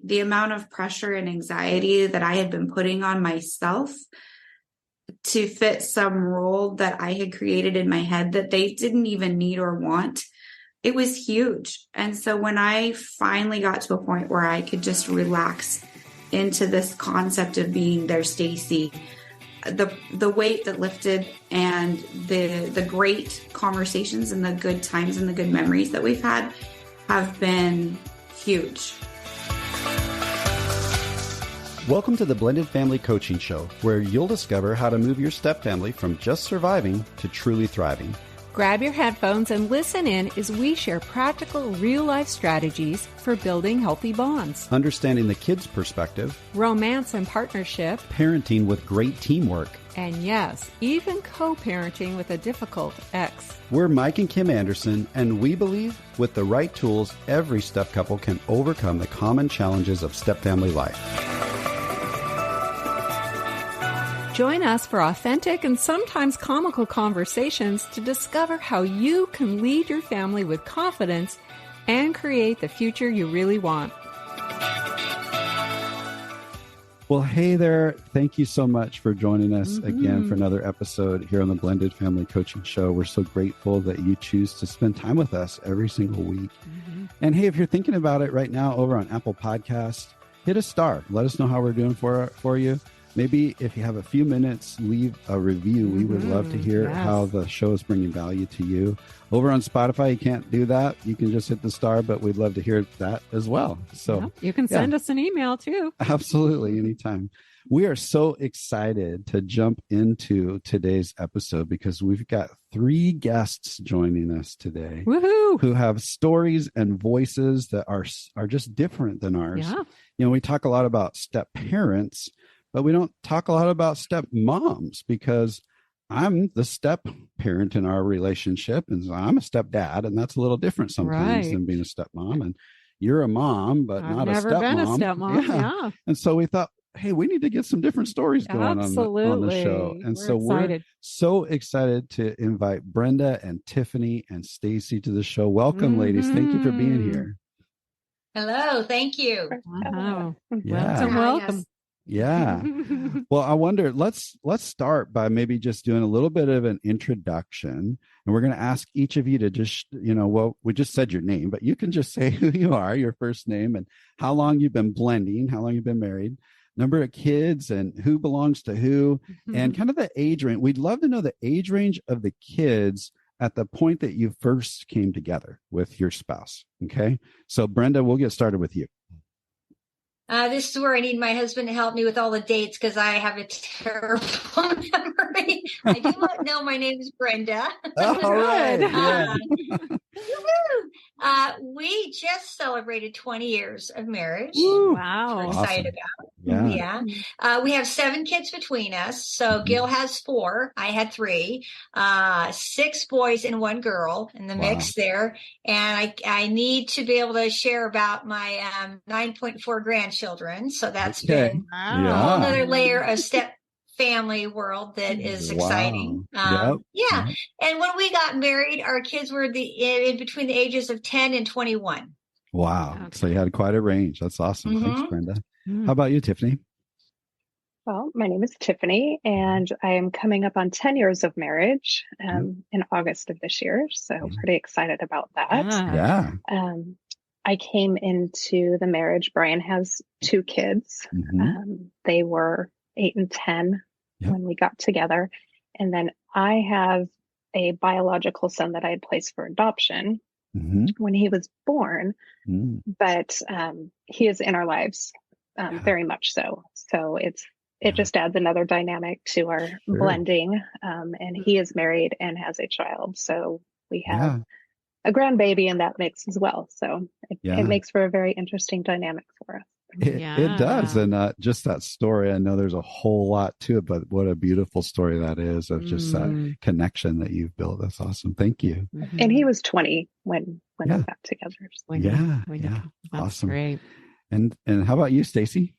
the amount of pressure and anxiety that I had been putting on myself to fit some role that I had created in my head that they didn't even need or want, it was huge. And so when I finally got to a point where I could just relax into this concept of being their Stacy, the weight that lifted and the great conversations and the good times and the good memories that we've had have been huge. Welcome to the Blended Family Coaching Show, where you'll discover how to move your step family from just surviving to truly thriving. Grab your headphones and listen in as we share practical, real-life strategies for building healthy bonds, Understanding the kids' perspective, romance and partnership, parenting with great teamwork. and yes, even co-parenting with a difficult ex. We're Mike and Kim Anderson, and we believe with the right tools, every step couple can overcome the common challenges of step family life. Join us for authentic and sometimes comical conversations to discover how you can lead your family with confidence and create the future you really want. Well, hey there. Thank you so much for joining us again for another episode here on the Blended Family Coaching Show. We're so grateful that you choose to spend time with us every single week. And hey, if you're thinking about it right now over on Apple Podcasts, hit a star. Let us know how we're doing for you. Maybe if you have a few minutes, leave a review. We would love to hear how the show is bringing value to you. Over on Spotify, you can't do that. You can just hit the star, but we'd love to hear that as well. So you can send us an email too. Absolutely. Anytime. We are so excited to jump into today's episode because we've got 3 guests joining us today who have stories and voices that are just different than ours. Yeah. You know, we talk a lot about step parents, but we don't talk a lot about step moms because I'm the step parent in our relationship and I'm a step dad, and that's a little different sometimes than being a step mom. And you're a mom, but not a step mom. I've never been a step mom. Yeah. And so we thought, hey, we need to get some different stories going on the show. And we're so excited to invite Brenda and Tiffany and Stacy to the show. Welcome, ladies. Thank you for being here. Hello. Thank you. Wow. Yeah. Welcome. Yeah. Well, I wonder, let's start by maybe just doing a little bit of an introduction. And we're going to ask each of you to just, we just said your name, but you can just say who you are, your first name, and how long you've been blending, how long you've been married, number of kids, and who belongs to who, and kind of the age range. We'd love to know the age range of the kids at the point that you first came together with your spouse. Okay. So Brenda, we'll get started with you. This is where I need my husband to help me with all the dates because I have a terrible memory. I do not know my name is Brenda. All right. We just celebrated 20 years of marriage. Ooh, wow. We're excited about. Yeah. We have 7 kids between us. So Gil has 4. I had 3. 6 boys and 1 girl in the mix there. And I need to be able to share about my 9.4 grandchildren. So that's been a whole nother layer of step family world that is exciting. And when we got married, our kids were in between the ages of 10 and 21. Wow. Okay. So you had quite a range. That's awesome. Thanks, Brenda. How about you, Tiffany? Well, my name is Tiffany, and I am coming up on 10 years of marriage in August of this year. So pretty excited about that. I came into the marriage. Brian has 2 kids. They were 8 and 10 when we got together. And then I have a biological son that I had placed for adoption when he was born, but he is in our lives very much so. So it just adds another dynamic to our blending. And he is married and has a child. So we have a grandbaby in that mix as well. So it makes for a very interesting dynamic for us. It does. And just that story, I know there's a whole lot to it, but what a beautiful story that is of just that connection that you've built. That's awesome. Thank you. And he was 20 when we got together. That's awesome. Great. And how about you, Stacy?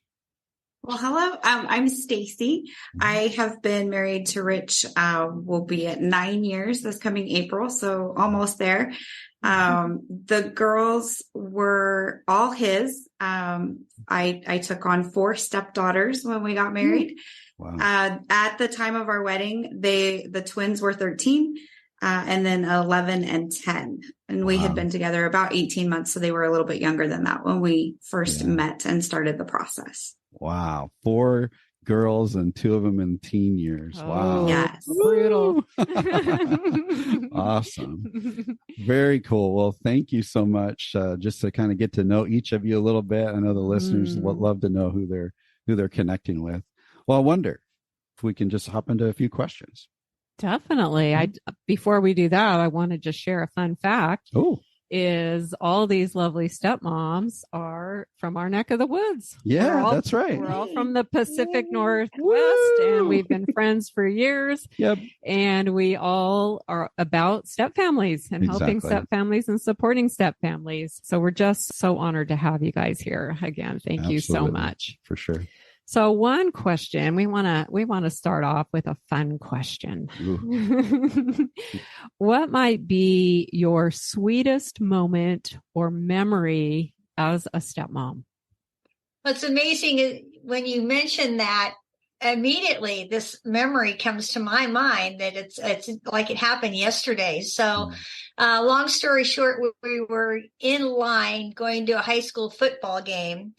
Well, hello. I'm Stacy. I have been married to Rich. Will be at 9 years this coming April, so almost there. The girls were all his. I took on 4 stepdaughters when we got married. Wow. At the time of our wedding, the twins were 13, and then 11 and 10. And we had been together about 18 months. So they were a little bit younger than that when we first met and started the process. Wow. 4 girls and 2 of them in teen years. Wow. Yes. Brutal. Awesome. Very cool. Well, thank you so much. Just to kind of get to know each of you a little bit. I know the listeners would love to know who they're connecting with. Well, I wonder if we can just hop into a few questions. Definitely. Before we do that, I want to just share a fun fact. Oh. Is all these lovely stepmoms are from our neck of the woods. Yeah, that's right. We're all from the Pacific Northwest, and we've been friends for years. Yep. And we all are about step families and helping step families and supporting step families. So we're just so honored to have you guys here again. Thank you so much. For sure. So one question, we want to start off with a fun question. What might be your sweetest moment or memory as a stepmom? What's amazing is when you mention that, immediately this memory comes to my mind that it's like it happened yesterday. So long story short, we were in line going to a high school football game,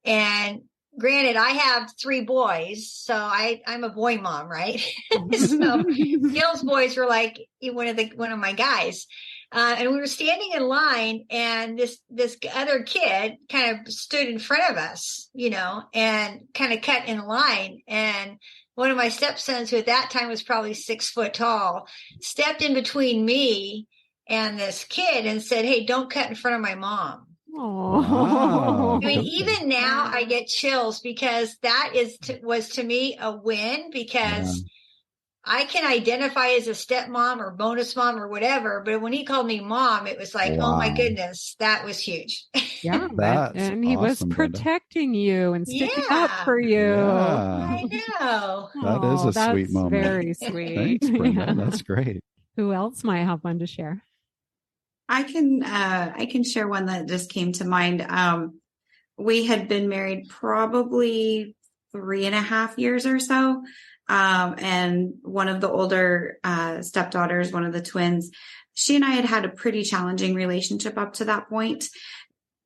and granted, I have 3 boys, so I'm a boy mom, right? So Gil's boys were like one of my guys, and we were standing in line, and this other kid kind of stood in front of us, and kind of cut in line. And one of my stepsons, who at that time was probably 6 foot tall, stepped in between me and this kid and said, "Hey, don't cut in front of my mom." Wow. I mean, even now I get chills because that was to me a win, because I can identify as a stepmom or bonus mom or whatever. But when he called me mom, it was like, oh my goodness, that was huge. Yeah. And he awesome, was protecting Brenda. You and sticking up for you. Yeah. I know. That is a sweet moment. Very sweet. Thanks, Brenda. That's great. Who else might have one to share? I can share one that just came to mind. We had been married probably 3.5 years or so. And one of the older stepdaughters, one of the twins, she and I had a pretty challenging relationship up to that point.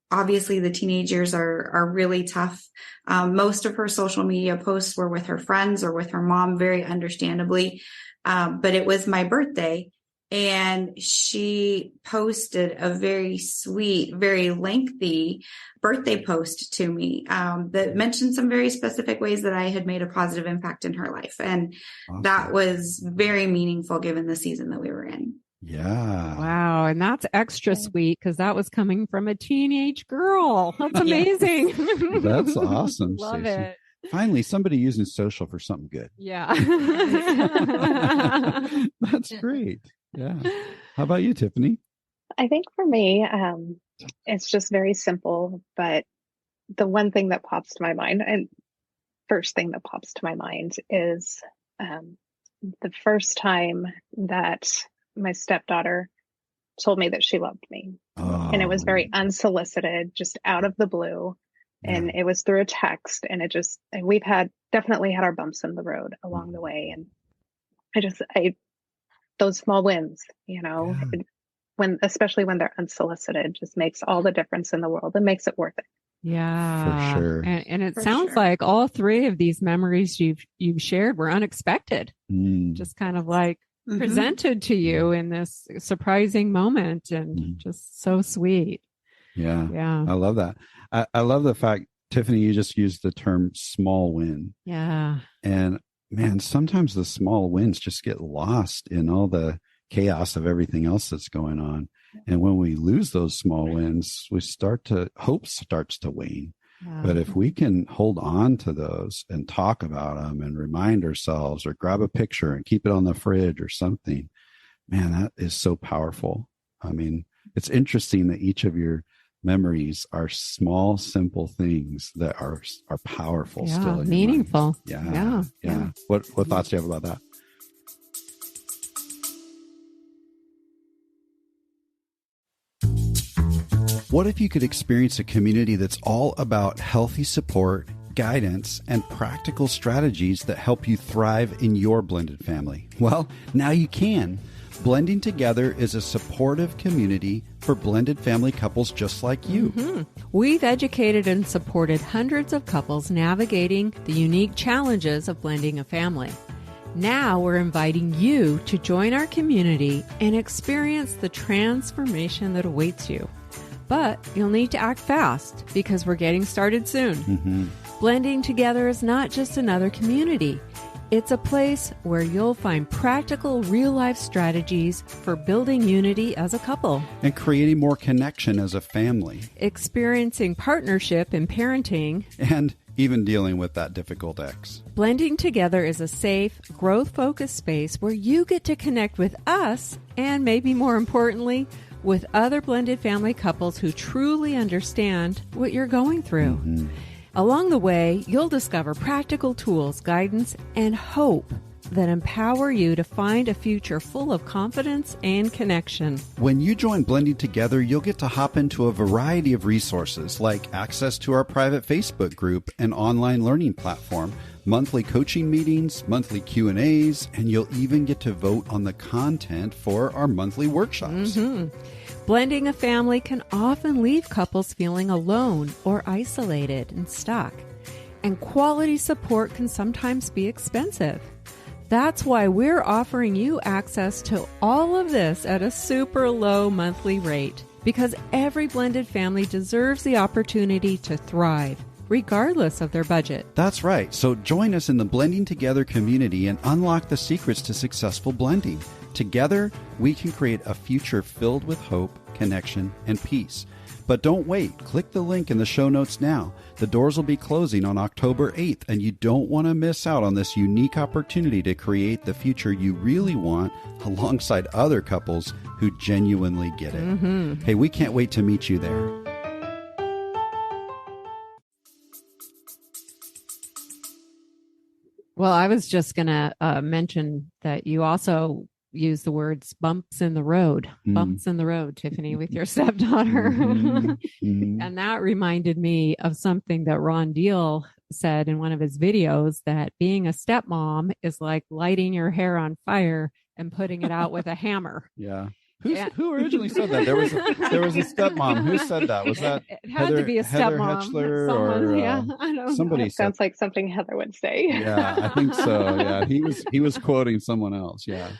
Obviously, the teenage years are really tough. Most of her social media posts were with her friends or with her mom, very understandably. But it was my birthday, and she posted a very sweet, very lengthy birthday post to me that mentioned some very specific ways that I had made a positive impact in her life. And that was very meaningful given the season that we were in. Yeah. Wow. And that's extra sweet because that was coming from a teenage girl. That's amazing. That's awesome. Love Stacey. it. Finally, somebody using social for something good. Yeah. That's great. Yeah. How about you, Tiffany? I think for me, it's just very simple, but the one thing that pops to my mind, and first thing that pops to my mind is the first time that my stepdaughter told me that she loved me. And it was very unsolicited, just out of the blue. And it was through a text, and we've definitely had our bumps in the road along the way. And those small wins, especially when they're unsolicited, just makes all the difference in the world and makes it worth it. Yeah. For sure. And it sounds like all 3 of these memories you've shared were unexpected. Just kind of like presented to you in this surprising moment, and just so sweet. Yeah. Yeah. I love that. I love the fact, Tiffany, you just used the term small win. Yeah. And man, sometimes the small wins just get lost in all the chaos of everything else that's going on. And when we lose those small wins, hope starts to wane. Yeah. But if we can hold on to those and talk about them and remind ourselves, or grab a picture and keep it on the fridge or something, man, that is so powerful. I mean, it's interesting that each of your memories are small, simple things that are powerful, still in meaningful. Yeah. What thoughts do you have about that? What if you could experience a community that's all about healthy support, guidance, and practical strategies that help you thrive in your blended family? Well, now you can. Blending Together is a supportive community for blended family couples just like you. Mm-hmm. We've educated and supported hundreds of couples navigating the unique challenges of blending a family. Now we're inviting you to join our community and experience the transformation that awaits you. But you'll need to act fast because we're getting started soon. Mm-hmm. Blending Together is not just another community. It's a place where you'll find practical, real-life strategies for building unity as a couple. And creating more connection as a family. Experiencing partnership in parenting. And even dealing with that difficult ex. Blending Together is a safe, growth-focused space where you get to connect with us and, maybe more importantly, with other blended family couples who truly understand what you're going through. Mm-hmm. Along the way, you'll discover practical tools, guidance, and hope that empower you to find a future full of confidence and connection. When you join Blending Together, you'll get to hop into a variety of resources like access to our private Facebook group and online learning platform, monthly coaching meetings, monthly Q&As, and you'll even get to vote on the content for our monthly workshops. Mm-hmm. Blending a family can often leave couples feeling alone or isolated and stuck, and quality support can sometimes be expensive. That's why we're offering you access to all of this at a super low monthly rate, because every blended family deserves the opportunity to thrive, regardless of their budget. That's right. So join us in the Blending Together community and unlock the secrets to successful blending. Together, we can create a future filled with hope, connection, and peace. But don't wait. Click the link in the show notes now. The doors will be closing on October 8th, and you don't want to miss out on this unique opportunity to create the future you really want alongside other couples who genuinely get it. Mm-hmm. Hey, we can't wait to meet you there. Well, I was just going to mention that you also use the words bumps in the road, Tiffany, with your stepdaughter. Mm-hmm. And that reminded me of something that Ron Deal said in one of his videos, that being a stepmom is like lighting your hair on fire and putting it out with a hammer. Yeah. Who originally said that? There was a stepmom. Who said that? Was that it had to be a Heather stepmom? Hetchler Someone, or yeah, I don't somebody know. Sounds like something Heather would say. Yeah, I think so. Yeah, he was quoting someone else. Yeah.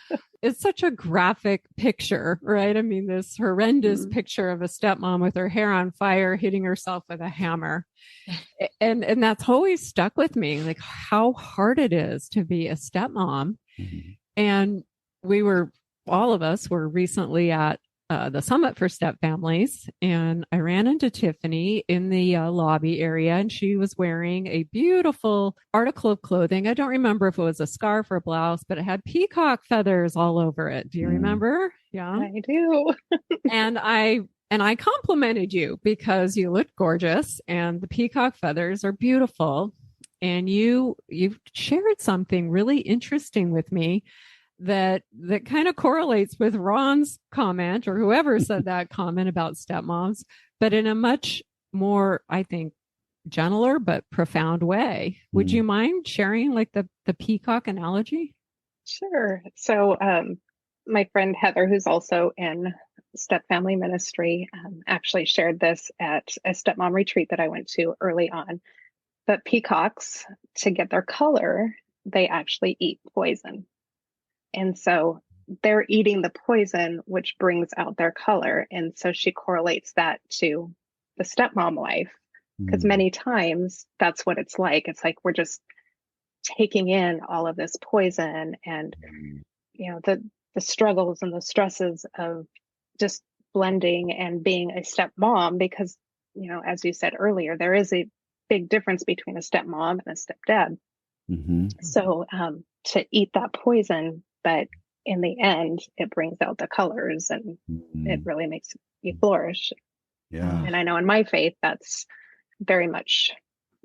It's such a graphic picture, right? I mean, this horrendous picture of a stepmom with her hair on fire, hitting herself with a hammer. And that's always stuck with me, like how hard it is to be a stepmom. Mm-hmm. And all of us were recently at the Summit for Step Families, and I ran into Tiffany in the lobby area, and she was wearing a beautiful article of clothing. I don't remember if it was a scarf or a blouse, but it had peacock feathers all over it. Do you remember? Yeah, I do. And I complimented you because you looked gorgeous, and the peacock feathers are beautiful. And you've shared something really interesting with me that kind of correlates with Ron's comment, or whoever said that comment about stepmoms, but in a much more, I think, gentler but profound way. Would you mind sharing like the peacock analogy? Sure. So my friend Heather, who's also in step family ministry, actually shared this at a stepmom retreat that I went to early on. But peacocks, to get their color, they actually eat poison. And so they're eating the poison, which brings out their color. And so she correlates that to the stepmom life, because many times that's what it's like. It's like we're just taking in all of this poison and, you know, the struggles and the stresses of just blending and being a stepmom, because, you know, as you said earlier, there is a big difference between a stepmom and a stepdad. Mm-hmm. So to eat that poison, but in the end, it brings out the colors and it really makes you flourish. Yeah. And I know in my faith, that's very much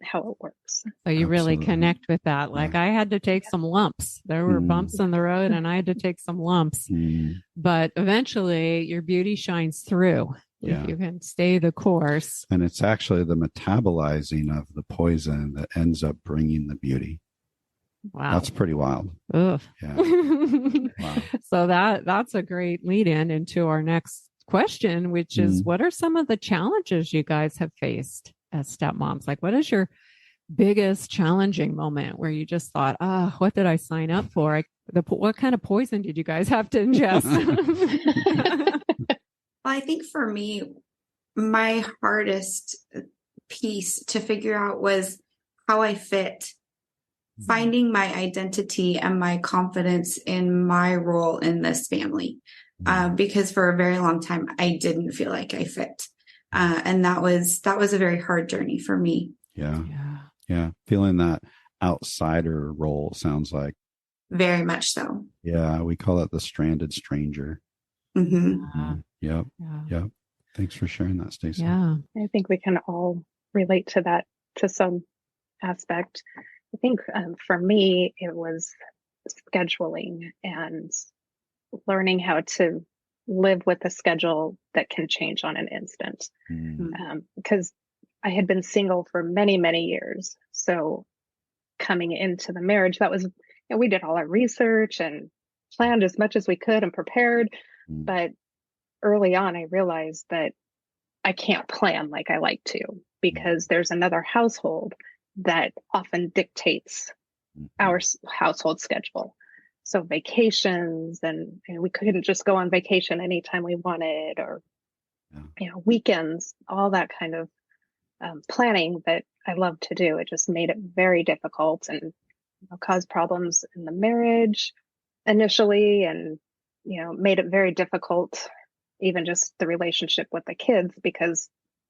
how it works. So you really connect with that. Like I had to take some lumps. There were bumps in the road and I had to take some lumps. But eventually your beauty shines through. if you can stay the course. And it's actually the metabolizing of the poison that ends up bringing the beauty. Wow. That's pretty wild. Ugh. Yeah. Wow. So that's a great lead in into our next question, which is what are some of the challenges you guys have faced as stepmoms? Like, what is your biggest challenging moment where you just thought, what did I sign up for? What kind of poison did you guys have to ingest? Well, I think for me, my hardest piece to figure out was how I fit, finding my identity and my confidence in my role in this family. Because for a very long time, I didn't feel like I fit. And that was a very hard journey for me. Yeah. Feeling that outsider role sounds like. Very much so. Yeah. We call it the stranded stranger. Yep. Thanks for sharing that, Stacey. Yeah. I think we can all relate to that to some aspect. I think for me, it was scheduling and learning how to live with a schedule that can change on an instant. Because I had been single for many, many years. So coming into the marriage, that was, we did all our research and planned as much as we could and prepared. But early on, I realized that I can't plan like I like to, because there's another household that often dictates our household schedule. So vacations, and we couldn't just go on vacation anytime we wanted, or weekends, all that kind of planning that I love to do. It just made it very difficult and caused problems in the marriage initially, and made it very difficult, even just the relationship with the kids, because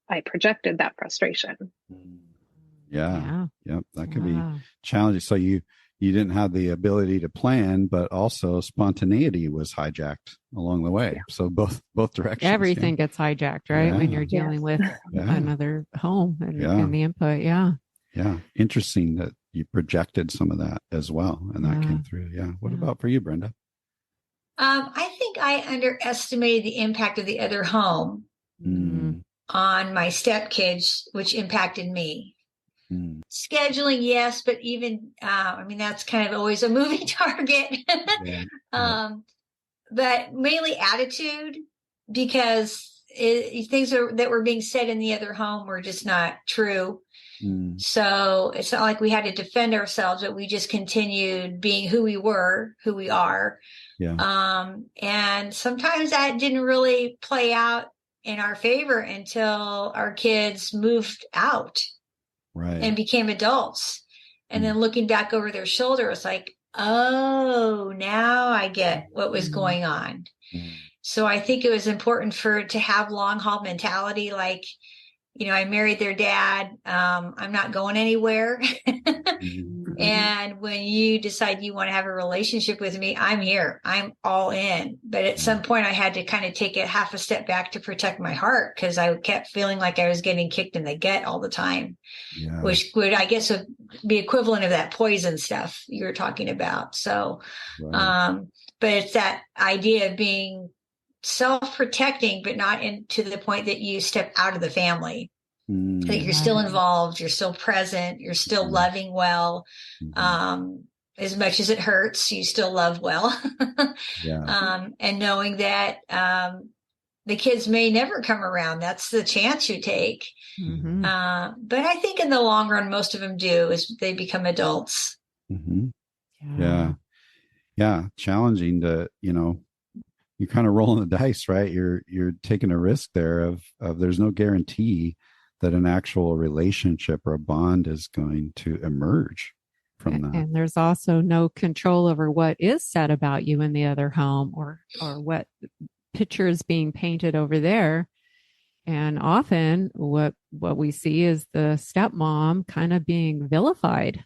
I projected that frustration. Yep, that could be challenging. So you didn't have the ability to plan, but also spontaneity was hijacked along the way. So both directions. Everything gets hijacked, right? When you're dealing with another home and the input. Yeah. Interesting that you projected some of that as well, and that came through. What about for you, Brenda? I think I underestimated the impact of the other home on my stepkids, which impacted me. Scheduling, yes, but even, that's kind of always a moving target. But mainly attitude, because things that were being said in the other home were just not true. So it's not like we had to defend ourselves, but we just continued being who we are. And sometimes that didn't really play out in our favor until our kids moved out and became adults. And then looking back over their shoulder, it's like, oh, now I get what was going on. So I think it was important to have long haul mentality. Like, I married their dad. I'm not going anywhere. And when you decide you want to have a relationship with me, I'm here. I'm all in. But at some point I had to kind of take a half a step back to protect my heart, because I kept feeling like I was getting kicked in the gut all the time, which would, I guess, would be equivalent of that poison stuff you were talking about. So, but it's that idea of being self-protecting, but not to the point that you step out of the family. That you're still involved, you're still present, you're still loving well. As much as it hurts, you still love well. And knowing that the kids may never come around. That's the chance you take. But I think in the long run, most of them do, as they become adults. Challenging to, you're kind of rolling the dice, right? You're taking a risk there of there's no guarantee that an actual relationship or a bond is going to emerge from that. And there's also no control over what is said about you in the other home, or what picture is being painted over there. And often what we see is the stepmom kind of being vilified.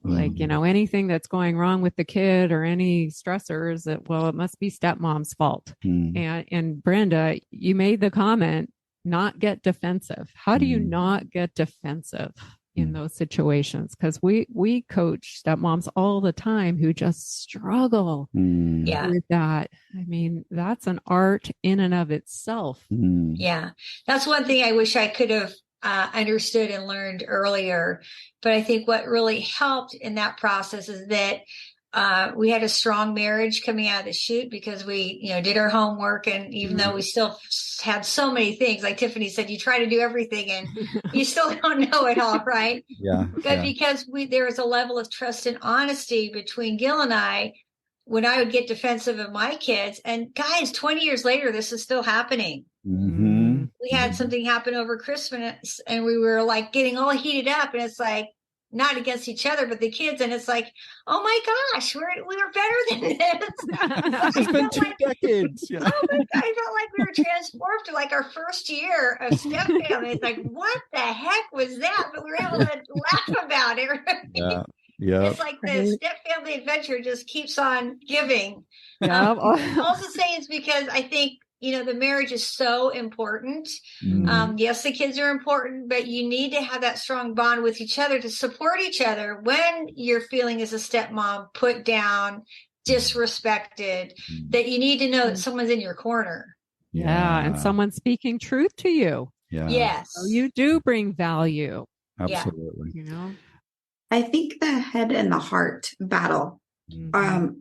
Like, anything that's going wrong with the kid or any stressors, it must be stepmom's fault. And Brenda, you made the comment, not get defensive. How do you not get defensive? in those situations, because we coach stepmoms all the time who just struggle with that. I mean, that's an art in and of itself. Yeah, that's one thing I wish I could have understood and learned earlier. But I think what really helped in that process is that we had a strong marriage coming out of the chute, because we, did our homework. And even though we still had so many things, like Tiffany said, you try to do everything and you still don't know it all, right? But because there was a level of trust and honesty between Gil and I, when I would get defensive of my kids, and guys, 20 years later, this is still happening. We had something happen over Christmas and we were like getting all heated up, and it's like, not against each other, but the kids. And it's like, oh my gosh, we were better than this. It's been 2 decades. Oh my God, I felt like we were transformed to like our first year of step family. It's like, what the heck was that? But we were able to laugh about it. Right? Yeah. It's like the step family adventure just keeps on giving. Yeah. Also say it's because I think, the marriage is so important. Yes, the kids are important, but you need to have that strong bond with each other to support each other when you're feeling as a stepmom put down, disrespected, that you need to know that someone's in your corner. Yeah. And someone's speaking truth to you. Yeah. Yes. So you do bring value. Absolutely. I think the head and the heart battle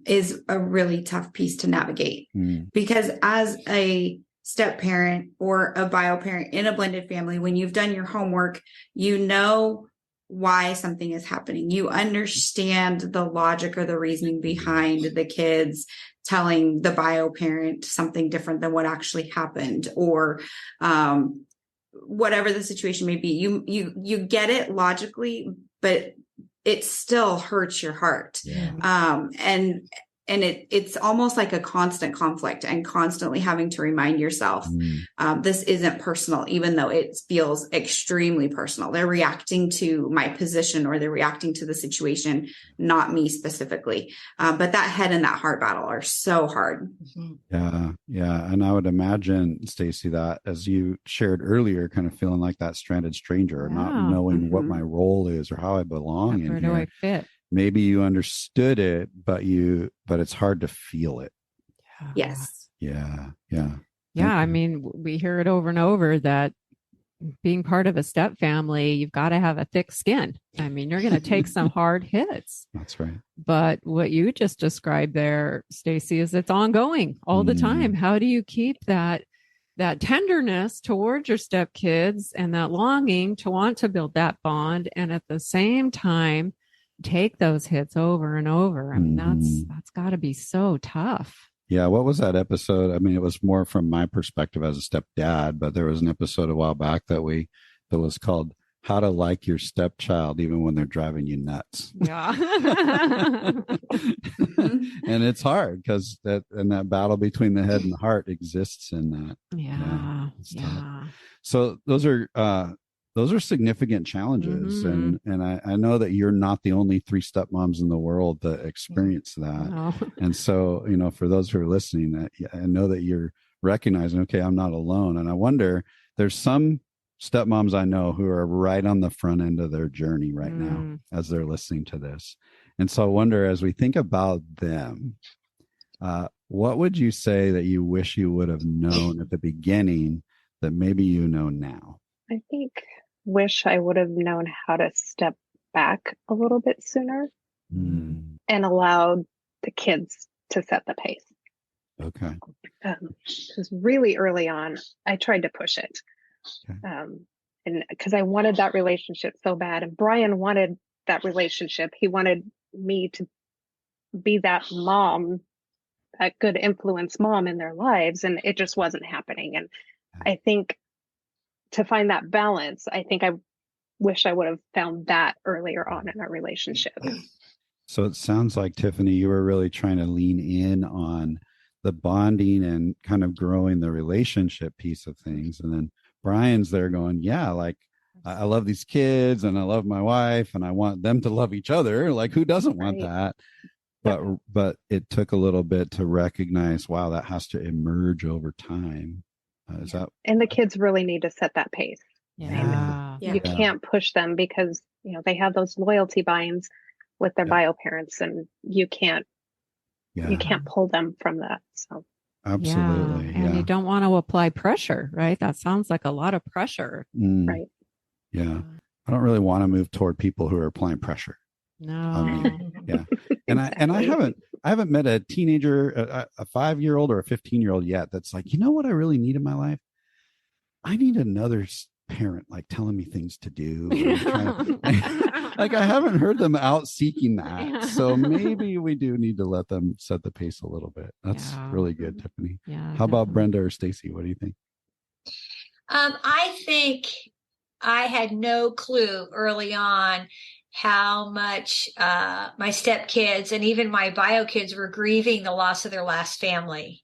is a really tough piece to navigate, because as a step parent or a bio parent in a blended family, when you've done your homework, you know why something is happening. You understand the logic or the reasoning behind the kids telling the bio parent something different than what actually happened, or whatever the situation may be. You get it logically, but it still hurts your heart. And it's almost like a constant conflict, and constantly having to remind yourself, this isn't personal, even though it feels extremely personal. They're reacting to my position, or they're reacting to the situation, not me specifically. But that head and that heart battle are so hard. Yeah. And I would imagine, Stacy, that as you shared earlier, kind of feeling like that stranded stranger, or not knowing what my role is or how I belong in Where here. do I fit? Maybe you understood it, but it's hard to feel it. Yes. Yeah. I mean, we hear it over and over that being part of a step family, you've got to have a thick skin. I mean, you're going to take some hard hits. That's right. But what you just described there, Stacy, is it's ongoing all the time. How do you keep that tenderness towards your stepkids and that longing to want to build that bond, and at the same time take those hits over and over? I mean, that's got to be so tough. Yeah. What was that episode? I mean, it was more from my perspective as a stepdad, but there was an episode a while back that was called "How to Like Your Stepchild Even When They're Driving You Nuts." Yeah. And it's hard because that battle between the head and the heart exists in that. Yeah. So those are significant challenges. And I know that you're not the only 3 stepmoms in the world that experience that. No. And so, for those who are listening, I know that you're recognizing, okay, I'm not alone. And I wonder, there's some stepmoms I know who are right on the front end of their journey right now as they're listening to this. And so I wonder, as we think about them, what would you say that you wish you would have known at the beginning that maybe you know now? I wish I would have known how to step back a little bit sooner and allowed the kids to set the pace. Okay. Because really early on, I tried to push it. And because I wanted that relationship so bad, and Brian wanted that relationship. He wanted me to be that mom, that good influence mom in their lives, and it just wasn't happening. And I think to find that balance, I wish I would have found that earlier on in our relationship. So it sounds like, Tiffany, you were really trying to lean in on the bonding and kind of growing the relationship piece of things. And then Brian's there going, yeah, like, I love these kids and I love my wife and I want them to love each other. Like, who doesn't want that? But it took a little bit to recognize, wow, that has to emerge over time. And the kids really need to set that pace. Yeah. You can't push them because, they have those loyalty binds with their bio parents, and you can't pull them from that. So absolutely. And you don't want to apply pressure, right? That sounds like a lot of pressure. Right. Yeah. I don't really want to move toward people who are applying pressure. No. Yeah. And I haven't met a teenager, a 5-year-old or a 15-year-old yet that's like, you know what I really need in my life? I need another parent like telling me things to do. Like I haven't heard them out seeking that. So maybe we do need to let them set the pace a little bit. That's really good, Tiffany. Yeah. How about Brenda or Stacy? What do you think? I think I had no clue early on how much my stepkids and even my bio kids were grieving the loss of their last family.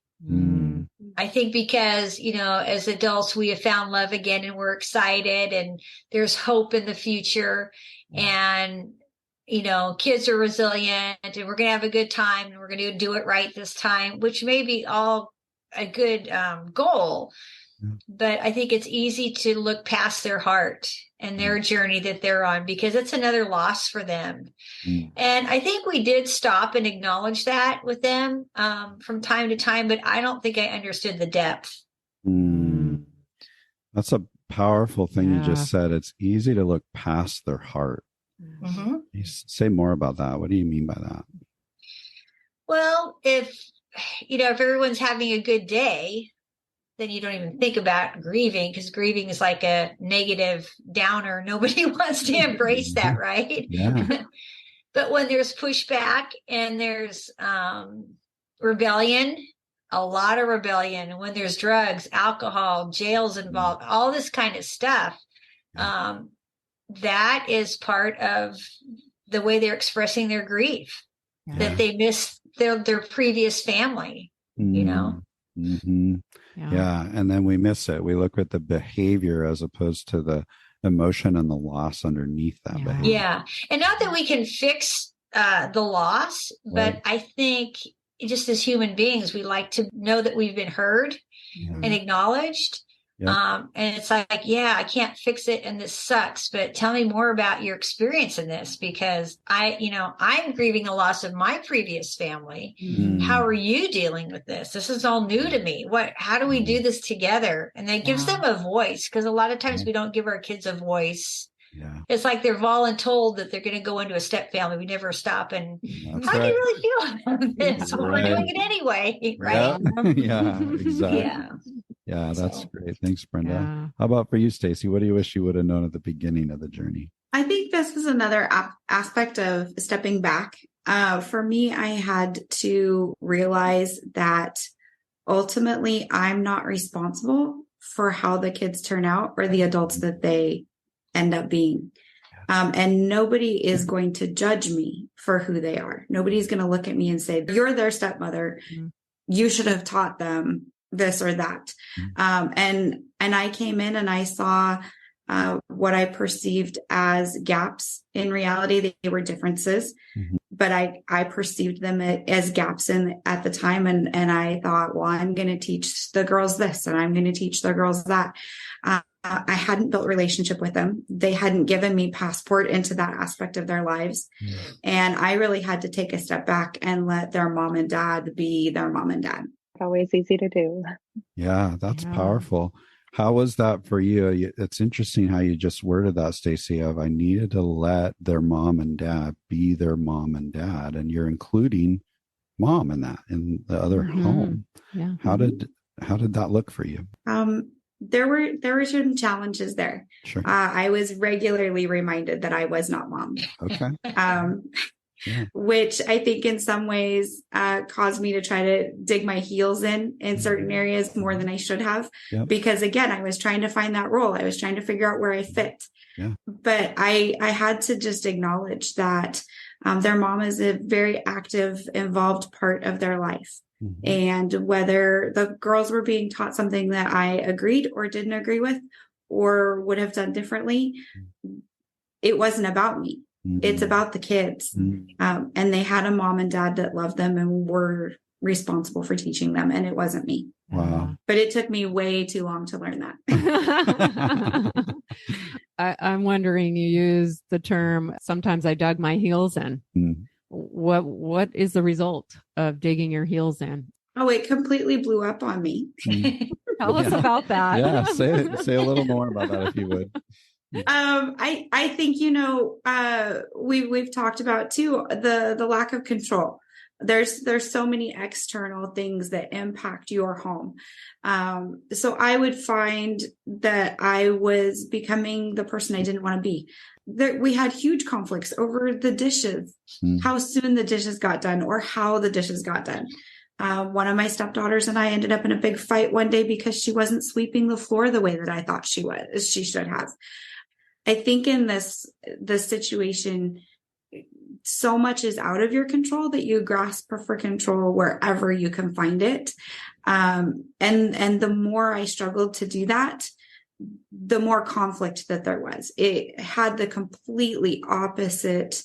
I think because, as adults, we have found love again and we're excited and there's hope in the future. And, kids are resilient and we're going to have a good time and we're going to do it right this time, which may be all a good goal. But I think it's easy to look past their heart and their journey that they're on because it's another loss for them. And I think we did stop and acknowledge that with them from time to time, but I don't think I understood the depth. That's a powerful thing you just said. It's easy to look past their heart. You say more about that. What do you mean by that? Well, if everyone's having a good day, then you don't even think about grieving because grieving is like a negative downer. Nobody wants to embrace that, right? Yeah. But when there's pushback and there's rebellion, a lot of rebellion, and when there's drugs, alcohol, jails involved, all this kind of stuff, that is part of the way they're expressing their grief, that they miss their previous family, Yeah. And then we miss it. We look at the behavior as opposed to the emotion and the loss underneath that behavior. Yeah. And not that we can fix the loss, but I think just as human beings, we like to know that we've been heard and acknowledged. And it's like, I can't fix it and this sucks, but tell me more about your experience in this because I'm grieving the loss of my previous family. How are you dealing with this? This is all new to me. How do we do this together? And that gives them a voice because a lot of times we don't give our kids a voice. It's like they're voluntold that they're going to go into a step family. We never stop and how do you really feel about this? Well, we're doing it anyway, right? Yeah, exactly. Yeah, that's great. Thanks, Brenda. How about for you, Stacy? What do you wish you would have known at the beginning of the journey? I think this is another aspect of stepping back. For me, I had to realize that ultimately I'm not responsible for how the kids turn out or the adults that they end up being. And nobody is going to judge me for who they are. Nobody's going to look at me and say, you're their stepmother. You should have taught them this or that. And I came in and I saw what I perceived as gaps. In reality, they were differences, but I perceived them as gaps at the time. And I thought, well, I'm going to teach the girls this and I'm going to teach the girls that. I hadn't built a relationship with them. They hadn't given me passport into that aspect of their lives. And I really had to take a step back and let their mom and dad be their mom and dad. Always easy to do. Yeah, that's powerful. How was that for you? It's interesting how you just worded that, Stacy, of I needed to let their mom and dad be their mom and dad. And you're including mom in that, in the other home. Yeah. How did that look for you? There were certain challenges there. Sure. I was regularly reminded that I was not mom. Okay. Which I think in some ways caused me to try to dig my heels in certain areas more than I should have. Because again, I was trying to find that role. I was trying to figure out where I fit. But I had to just acknowledge that their mom is a very active, involved part of their life. And whether the girls were being taught something that I agreed or didn't agree with or would have done differently, it wasn't about me. It's about the kids. And they had a mom and dad that loved them and were responsible for teaching them, and it wasn't me. Wow. But it took me way too long to learn that. I'm wondering, you use the term, sometimes I dug my heels in. What is the result of digging your heels in? Oh, it completely blew up on me. Tell us about that. Yeah, say a little more about that if you would. I think, we've talked about too, the lack of control. There's so many external things that impact your home. So I would find that I was becoming the person I didn't want to be. We had huge conflicts over the dishes, how soon the dishes got done or how the dishes got done. One of my stepdaughters and I ended up in a big fight one day because she wasn't sweeping the floor the way that I thought she should have. I think in this situation, so much is out of your control that you grasp for control wherever you can find it. And the more I struggled to do that, the more conflict that there was. It had the completely opposite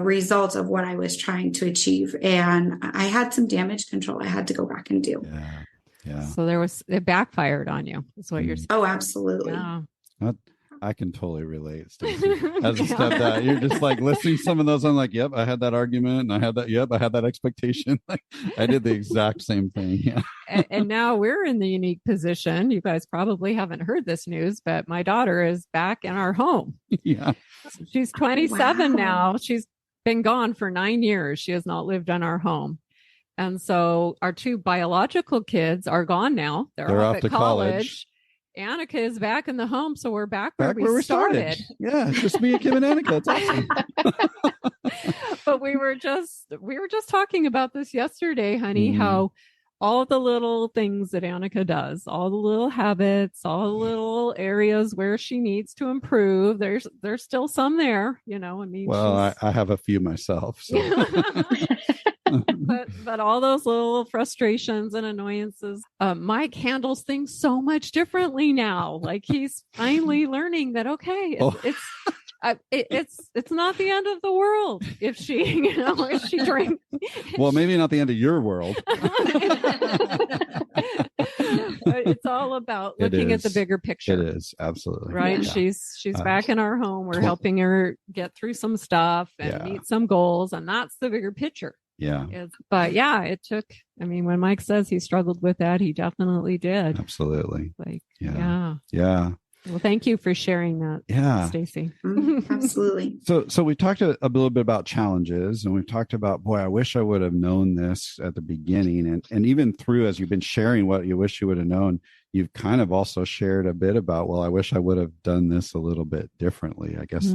results of what I was trying to achieve. And I had some damage control I had to go back and do. Yeah. So it backfired on you. That's what you're saying. Oh, absolutely. Yeah. I can totally relate, Stacey. As a stepdad, you're just like listening to some of those. I'm like, yep, I had that argument, and I had that. Yep, I had that expectation. Like, I did the exact same thing. Yeah. And now we're in the unique position. You guys probably haven't heard this news, but my daughter is back in our home. Yeah. She's 27 now. She's been gone for 9 years. She has not lived in our home. And so our two biological kids are gone now. They're off at college. Annika is back in the home, so we're back where we started. Yeah, it's just me and Kim and Annika. It's awesome. But we were just talking about this yesterday, honey, how all the little things that Annika does, all the little habits, all the little areas where she needs to improve, there's still some there, I mean. Well, I have a few myself. So. But all those little frustrations and annoyances, Mike handles things so much differently now. Like, he's finally learning that, okay, it's not the end of the world if she drinks. Well, maybe not the end of your world. But it's all about looking at the bigger picture. It is, absolutely. Right. Yeah. She's back in our home. We're helping her get through some stuff and meet some goals. And that's the bigger picture. Yeah. But it took, when Mike says he struggled with that, he definitely did. Absolutely. Yeah. Well, thank you for sharing that, Stacey. Absolutely. So we talked a little bit about challenges, and we've talked about, boy, I wish I would have known this at the beginning. And even through, as you've been sharing what you wish you would have known, you've kind of also shared a bit about, well, I wish I would have done this a little bit differently. I guess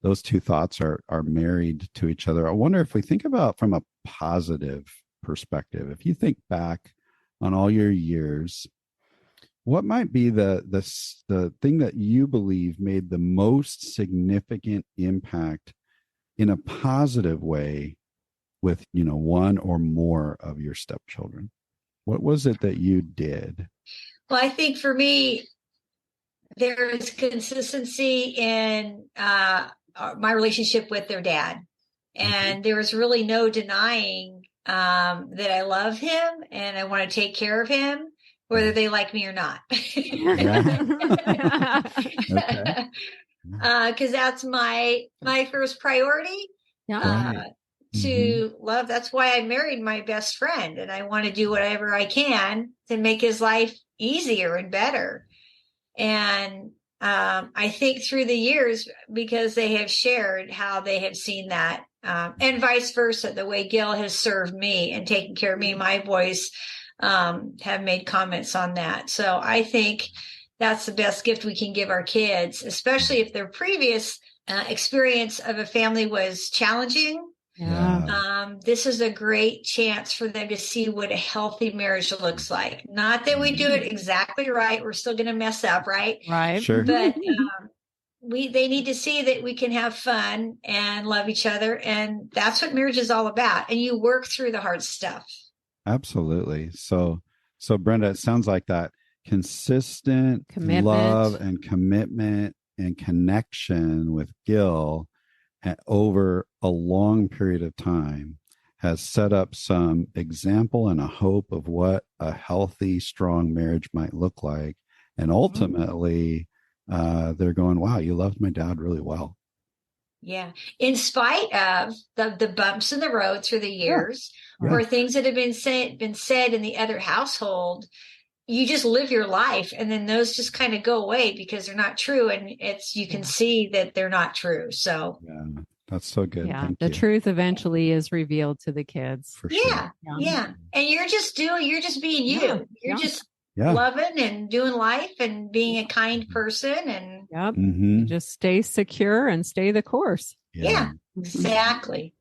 those two thoughts are married to each other. I wonder if we think about from a positive perspective, if you think back on all your years, what might be the thing that you believe made the most significant impact in a positive way with, one or more of your stepchildren? What was it that you did? Well, I think for me, there is consistency in my relationship with their dad. And there was really no denying that I love him and I want to take care of him, whether they like me or not. Because that's my first priority. To love. That's why I married my best friend, and I want to do whatever I can to make his life easier and better. And I think through the years, because they have shared how they have seen that, and vice versa, the way Gil has served me and taken care of me, my boys have made comments on that. So I think that's the best gift we can give our kids, especially if their previous experience of a family was challenging. This is a great chance for them to see what a healthy marriage looks like. Not that we do it exactly right. We're still going to mess up, right? Right. Sure. But they need to see that we can have fun and love each other. And that's what marriage is all about. And you work through the hard stuff. Absolutely. So Brenda, it sounds like that consistent love and commitment and connection with Gil over a long period of time has set up some example and a hope of what a healthy, strong marriage might look like. And ultimately, they're going, wow, you loved my dad really well. Yeah. In spite of the bumps in the road through the years, or things that have been said in the other household, you just live your life, and then those just kind of go away because they're not true, and you can see that they're not true. So that's so good. Yeah, Thank the you. truth eventually is revealed to the kids. For sure. Yeah. And you're just being you. You're just loving and doing life and being a kind person, and you just stay secure and stay the course. Yeah, exactly.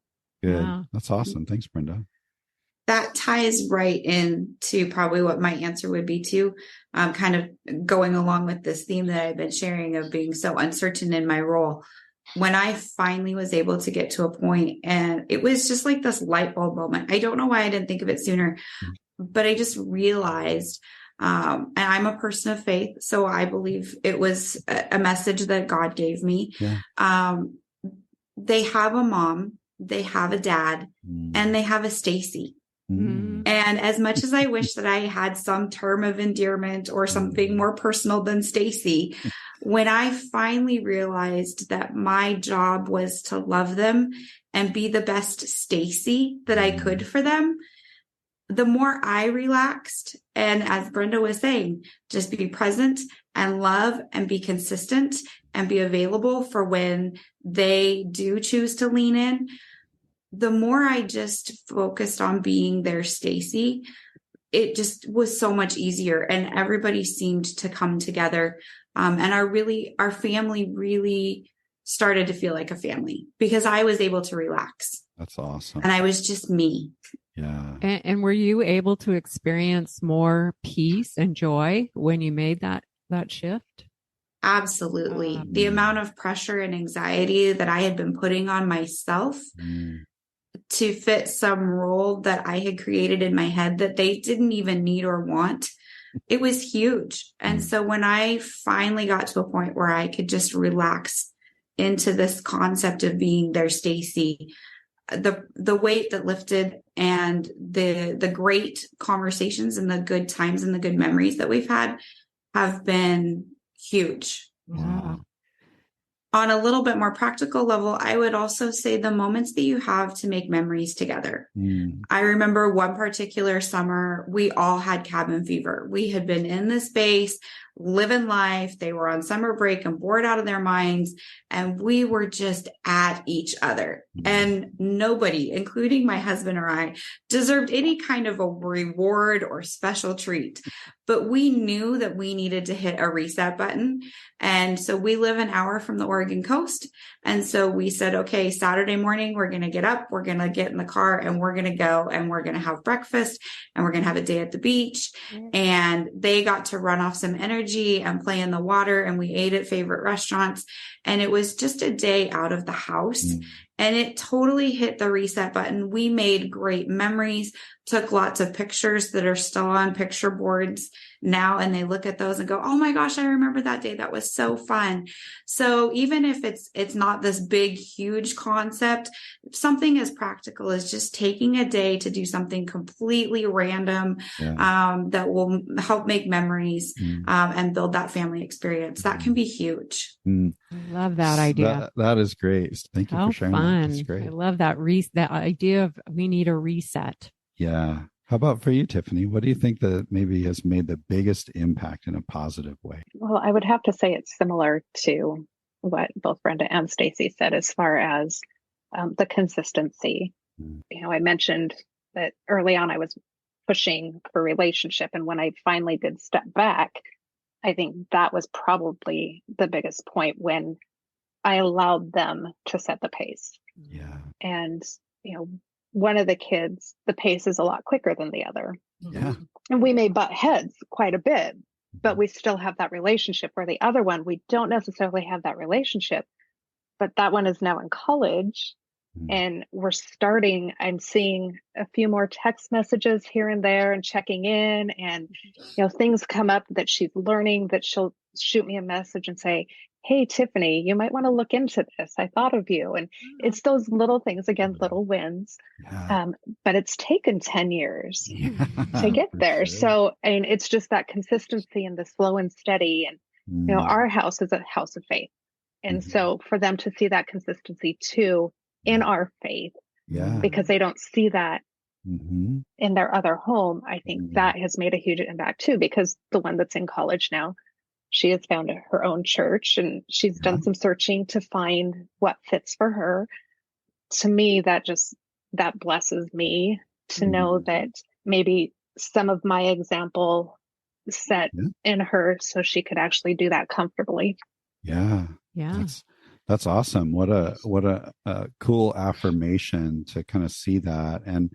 Good. Yeah. That's awesome. Thanks, Brenda. That ties right into probably what my answer would be too, kind of going along with this theme that I've been sharing of being so uncertain in my role. When I finally was able to get to a point, and it was just like this light bulb moment. I don't know why I didn't think of it sooner, but I just realized, and I'm a person of faith, so I believe it was a message that God gave me. Yeah. They have a mom, they have a dad, and they have a Stacy. And as much as I wish that I had some term of endearment or something more personal than Stacy, when I finally realized that my job was to love them and be the best Stacy that I could for them, the more I relaxed, and as Brenda was saying, just be present and love and be consistent and be available for when they do choose to lean in, the more I just focused on being their Stacy, it just was so much easier, and everybody seemed to come together. And our family really started to feel like a family because I was able to relax. That's awesome. And I was just me. Yeah. And were you able to experience more peace and joy when you made that shift? Absolutely. The amount of pressure and anxiety that I had been putting on myself to fit some role that I had created in my head that they didn't even need or want, it was huge. And so when I finally got to a point where I could just relax into this concept of being their Stacy, the weight that lifted and the great conversations and the good times and the good memories that we've had have been huge. Wow. On a little bit more practical level, I would also say the moments that you have to make memories together. I remember one particular summer, we all had cabin fever. We had been in the space, living life. They were on summer break and bored out of their minds. And we were just at each other. And nobody, including my husband or I, deserved any kind of a reward or special treat. But we knew that we needed to hit a reset button. And so we live an hour from the Oregon coast. And so we said, okay, Saturday morning, we're going to get up, we're going to get in the car, and we're going to go, and we're going to have breakfast, and we're going to have a day at the beach. And they got to run off some energy and play in the water, and we ate at favorite restaurants. And it was just a day out of the house. And it totally hit the reset button. We made great memories, took lots of pictures that are still on picture boards now. And they look at those and go, oh my gosh, I remember that day. That was so fun. So even if it's not this big, huge concept, something as practical as just taking a day to do something completely random, that will help make memories, and build that family experience, that can be huge. I love that idea. That is great. Thank you for sharing that. That's great. I love that that idea of we need a reset. Yeah. How about for you, Tiffany? What do you think that maybe has made the biggest impact in a positive way? Well, I would have to say it's similar to what both Brenda and Stacy said as far as the consistency. You know, I mentioned that early on I was pushing for relationship. And when I finally did step back, I think that was probably the biggest point when I allowed them to set the pace. Yeah. And, you know, one of the kids, the pace is a lot quicker than the other. Yeah. And we may butt heads quite a bit, but we still have that relationship, where the other one, we don't necessarily have that relationship, but that one is now in college. And I'm seeing a few more text messages here and there and checking in, and, you know, things come up that she's learning that she'll shoot me a message and say, hey, Tiffany, you might want to look into this. I thought of you. And it's those little things, again, little wins. Yeah. But it's taken 10 years to get there. Sure. So, I mean, it's just that consistency and the slow and steady. And, you know, our house is a house of faith. And so for them to see that consistency too in our faith, because they don't see that in their other home, I think that has made a huge impact too, because the one that's in college now, she has found her own church and she's done some searching to find what fits for her. To me, that blesses me to know that maybe some of my example set in her so she could actually do that comfortably. Yeah. That's awesome. What a cool affirmation to kind of see that. And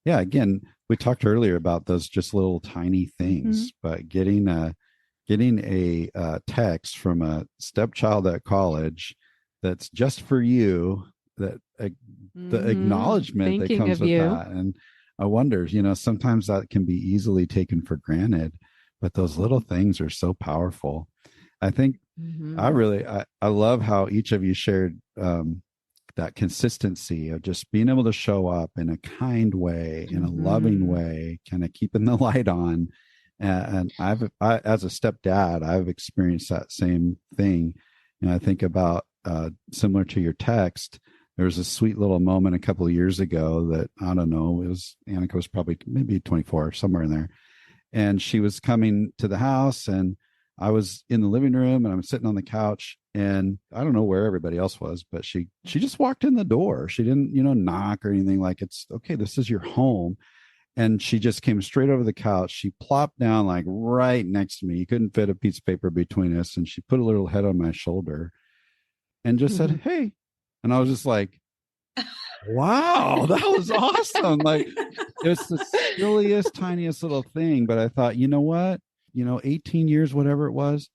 yeah, again, we talked earlier about those just little tiny things, but getting a text from a stepchild at college that's just for you, that the acknowledgement that comes with that. And I wonder, you know, sometimes that can be easily taken for granted, but those little things are so powerful. I think I love how each of you shared that consistency of just being able to show up in a kind way, in a loving way, kind of keeping the light on. And I, as a stepdad, I've experienced that same thing. And I think about similar to your text, there was a sweet little moment a couple of years ago that, I don't know, Annika was probably maybe 24, somewhere in there. And she was coming to the house and I was in the living room and I'm sitting on the couch and I don't know where everybody else was, but she just walked in the door. She didn't, knock or anything, like, it's okay, this is your home. And she just came straight over the couch. She plopped down like right next to me. You couldn't fit a piece of paper between us. And she put a little head on my shoulder and just said, "Hey." And I was just like, wow, that was awesome. Like, it's the silliest, tiniest little thing. But I thought, you know what? 18 years, whatever it was,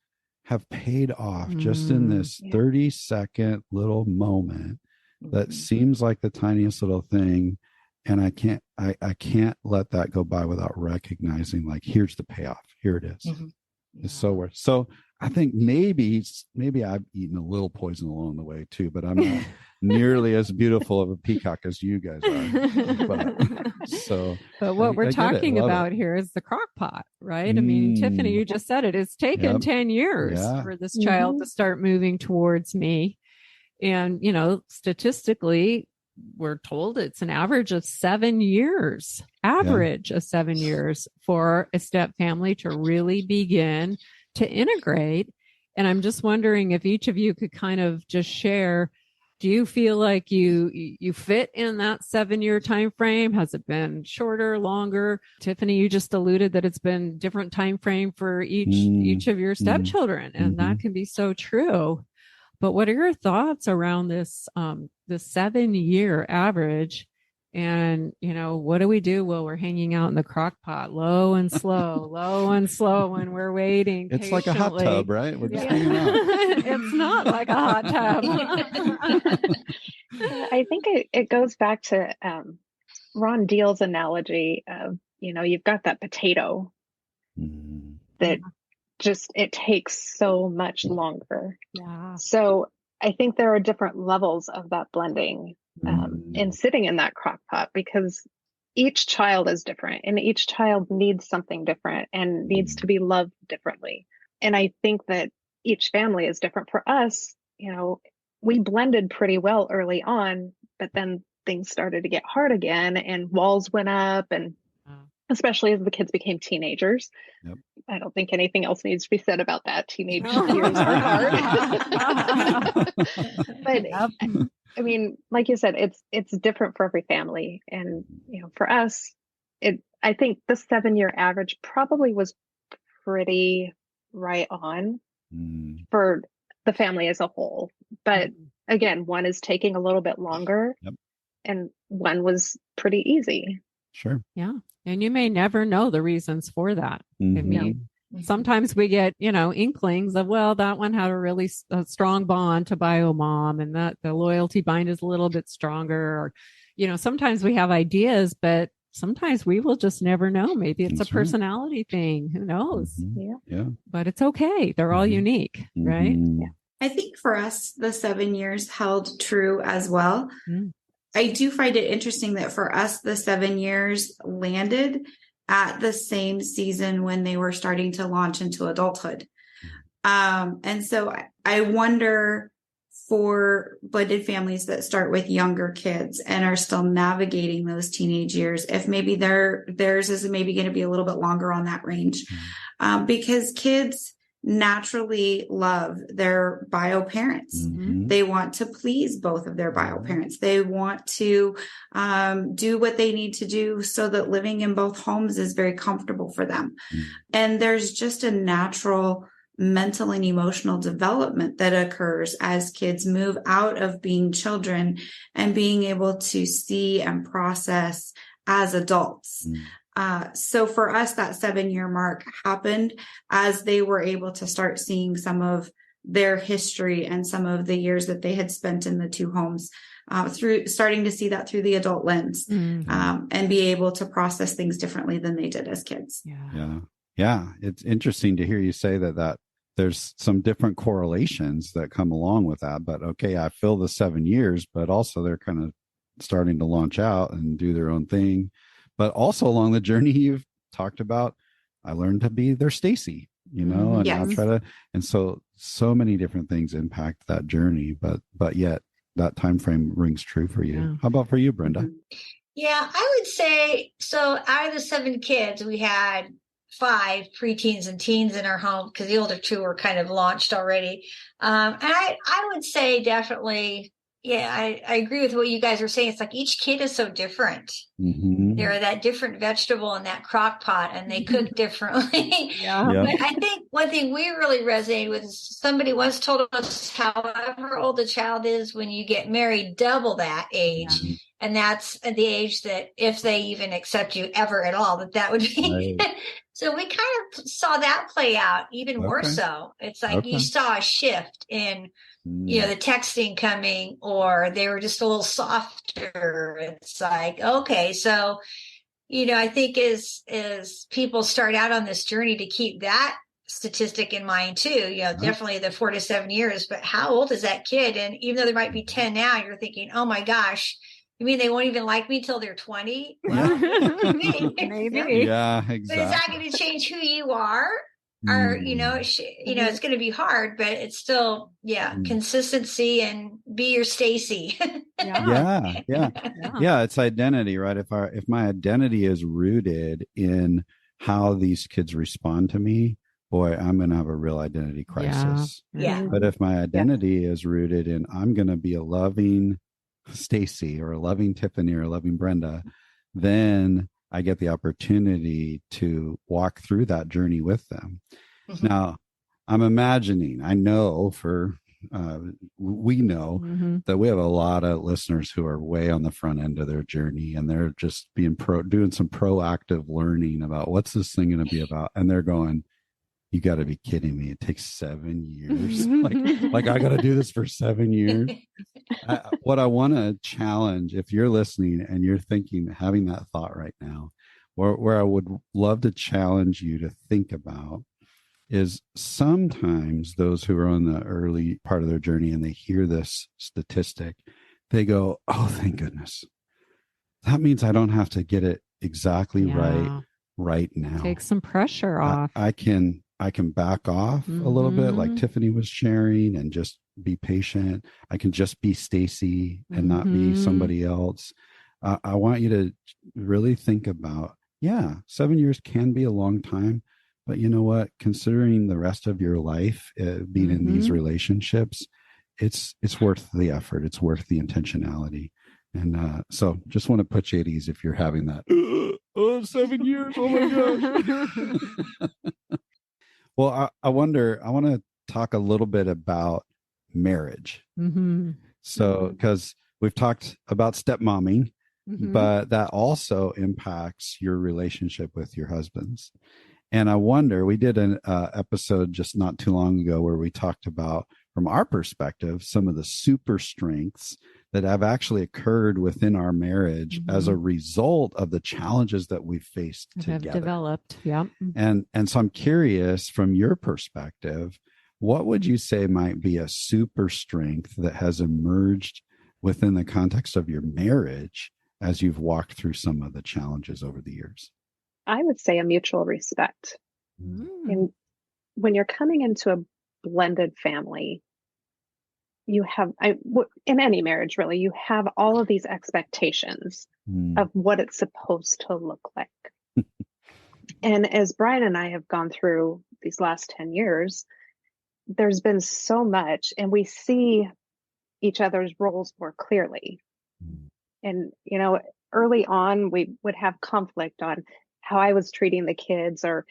have paid off just in this 30-second little moment that seems like the tiniest little thing. And I can't let that go by without recognizing, like, here's the payoff. Here it is. It's so worth. So I think maybe I've eaten a little poison along the way too, but I'm not nearly as beautiful of a peacock as you guys are. But what we're talking about here is the crock pot, right? I mean, Tiffany, you just said it. It's taken 10 years for this child to start moving towards me. And, statistically, we're told it's an average of 7 years, of 7 years for a step family to really begin to integrate. And I'm just wondering if each of you could kind of just share, do you feel like you fit in that 7-year time frame? Has it been shorter, longer? Tiffany, you just alluded that it's been different time frame for each of your stepchildren, and that can be so true. But what are your thoughts around this 7-year average? And, what do we do? Well, we're hanging out in the crock pot, low and slow when we're waiting. It's patiently. Like a hot tub, right? We're just hanging out. It's not like a hot tub. I think it goes back to Ron Deal's analogy of, you've got that potato that just, it takes so much longer. Yeah. So I think there are different levels of that blending and sitting in that crock pot, because each child is different and each child needs something different and needs to be loved differently. And I think that each family is different. For us, we blended pretty well early on, but then things started to get hard again and walls went up, and especially as the kids became teenagers. Yep. I don't think anything else needs to be said about that. Teenage years are hard. But I mean, like you said, it's different for every family. And, for us, I think the 7-year average probably was pretty right on for the family as a whole. But again, one is taking a little bit longer and one was pretty easy. Sure. Yeah. And you may never know the reasons for that. I mean, sometimes we get, inklings of, well, that one had a really strong bond to bio mom, and that the loyalty bind is a little bit stronger. Or, sometimes we have ideas, but sometimes we will just never know. Maybe it's a personality thing. Who knows? Yeah. But it's okay. They're all unique, right? Yeah. I think for us, the 7 years held true as well. Mm. I do find it interesting that for us, the 7 years landed at the same season when they were starting to launch into adulthood. And so I wonder for blended families that start with younger kids and are still navigating those teenage years, if maybe theirs is maybe going to be a little bit longer on that range, because kids naturally love their bio parents. Mm-hmm. They want to please both of their bio parents. They want to do what they need to do so that living in both homes is very comfortable for them. Mm-hmm. And there's just a natural mental and emotional development that occurs as kids move out of being children and being able to see and process as adults. So for us, that 7-year mark happened as they were able to start seeing some of their history and some of the years that they had spent in the two homes, through starting to see that through the adult lens, and be able to process things differently than they did as kids. Yeah. It's interesting to hear you say that there's some different correlations that come along with that. But okay, I feel the 7 years, but also they're kind of starting to launch out and do their own thing. But also along the journey you've talked about, I learned to be their Stacy, and Yes. I'll try to. And so many different things impact that journey, but yet that time frame rings true for you. Yeah. How about for you, Brenda? Yeah, I would say, so out of the 7 kids, we had 5 preteens and teens in our home because the older 2 were kind of launched already. And I would say definitely, I agree with what you guys were saying. It's like each kid is so different. Mm-hmm. They're that different vegetable in that crock pot and they cook differently. Yeah. But I think one thing we really resonated with is somebody once told us, however old the child is, when you get married, double that age. Yeah. And that's the age that if they even accept you ever at all, that would be. Right. So we kind of saw that play out even more so. It's like you saw a shift in, the texting coming, or they were just a little softer. It's like, okay, so, I think as people start out on this journey to keep that statistic in mind too, definitely the 4 to 7 years, but how old is that kid? And even though they might be 10 now, you're thinking, oh my gosh, you mean they won't even like me till they're 20? Well, maybe. Yeah, exactly. But is that going to change who you are? Or, it's going to be hard, but it's still, consistency and be your Stacy. Yeah. It's identity, right? If my identity is rooted in how these kids respond to me, boy, I'm going to have a real identity crisis. Yeah. But if my identity is rooted in, I'm going to be a loving Stacy or a loving Tiffany or a loving Brenda, then I get the opportunity to walk through that journey with them. Mm-hmm. Now, I'm imagining, I know we know that we have a lot of listeners who are way on the front end of their journey, and they're just doing some proactive learning about what's this thing going to be about. And they're going, you got to be kidding me. It takes 7 years. like I got to do this for 7 years. What I want to challenge, if you're listening and you're having that thought right now, where I would love to challenge you to think about is sometimes those who are on the early part of their journey and they hear this statistic, they go, oh, thank goodness. That means I don't have to get it exactly right now. Take some pressure off. I can back off a little bit, like Tiffany was sharing, and just be patient. I can just be Stacy and not be somebody else. I want you to really think about, 7 years can be a long time, but you know what? Considering the rest of your life being in these relationships, it's worth the effort. It's worth the intentionality. And so just want to put you at ease if you're having that, 7 years, oh my gosh. Well, I want to talk a little bit about marriage. So, because we've talked about stepmomming, but that also impacts your relationship with your husbands. And I wonder, we did an episode just not too long ago where we talked about, from our perspective, some of the super strengths that have actually occurred within our marriage as a result of the challenges that we've faced together. Have developed. Yeah. And so I'm curious, from your perspective, what would you say might be a super strength that has emerged within the context of your marriage as you've walked through some of the challenges over the years? I would say a mutual respect. And when you're coming into a blended family, you have, in any marriage really, you have all of these expectations of what it's supposed to look like. And as Brian and I have gone through these last 10 years, there's been so much, and we see each other's roles more clearly. And, you know, early on, we would have conflict on how I was treating the kids, or,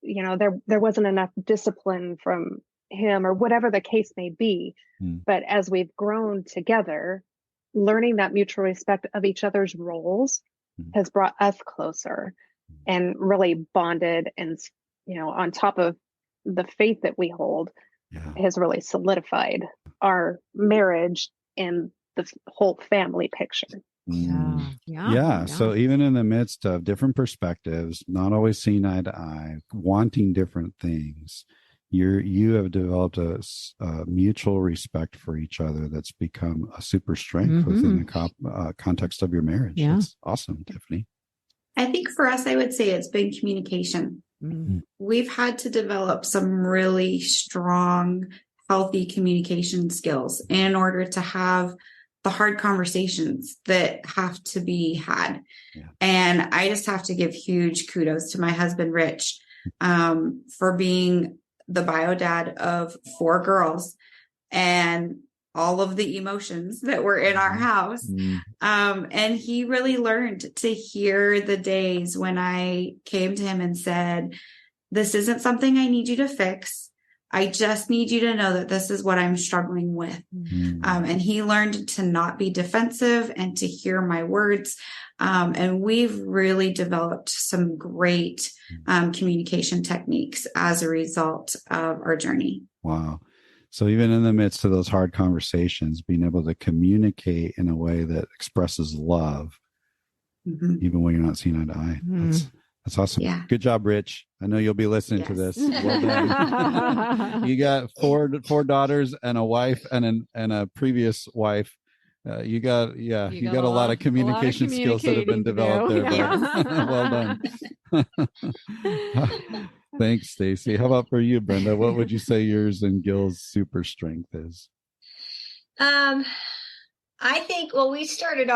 you know, there wasn't enough discipline from him, or whatever the case may be. But as we've grown together, learning that mutual respect of each other's roles has brought us closer and really bonded. And, you know, on top of the faith that we hold, has really solidified our marriage and the whole family picture. Yeah. So even in the midst of different perspectives, not always seeing eye to eye, wanting different things, you have developed a mutual respect for each other that's become a super strength within the context of your marriage. That's awesome, Tiffany. I think for us, I would say it's been communication. We've had to develop some really strong, healthy communication skills in order to have the hard conversations that have to be had. And I just have to give huge kudos to my husband, Rich, for being the bio dad of 4 girls and all of the emotions that were in our house. And he really learned to hear the days when I came to him and said, this isn't something I need you to fix. I just need you to know that this is what I'm struggling with. And he learned to not be defensive and to hear my words. And we've really developed some great communication techniques as a result of our journey. Wow. So even in the midst of those hard conversations, being able to communicate in a way that expresses love, even when you're not seeing eye to eye. That's awesome. Yeah. Good job, Rich. I know you'll be listening to this. Well done. You got four daughters and a wife and a previous wife. You got a lot of communication skills that have been developed there. Well done. Thanks, Stacy. How about for you, Brenda? What would you say yours and Gil's super strength is? I think, we started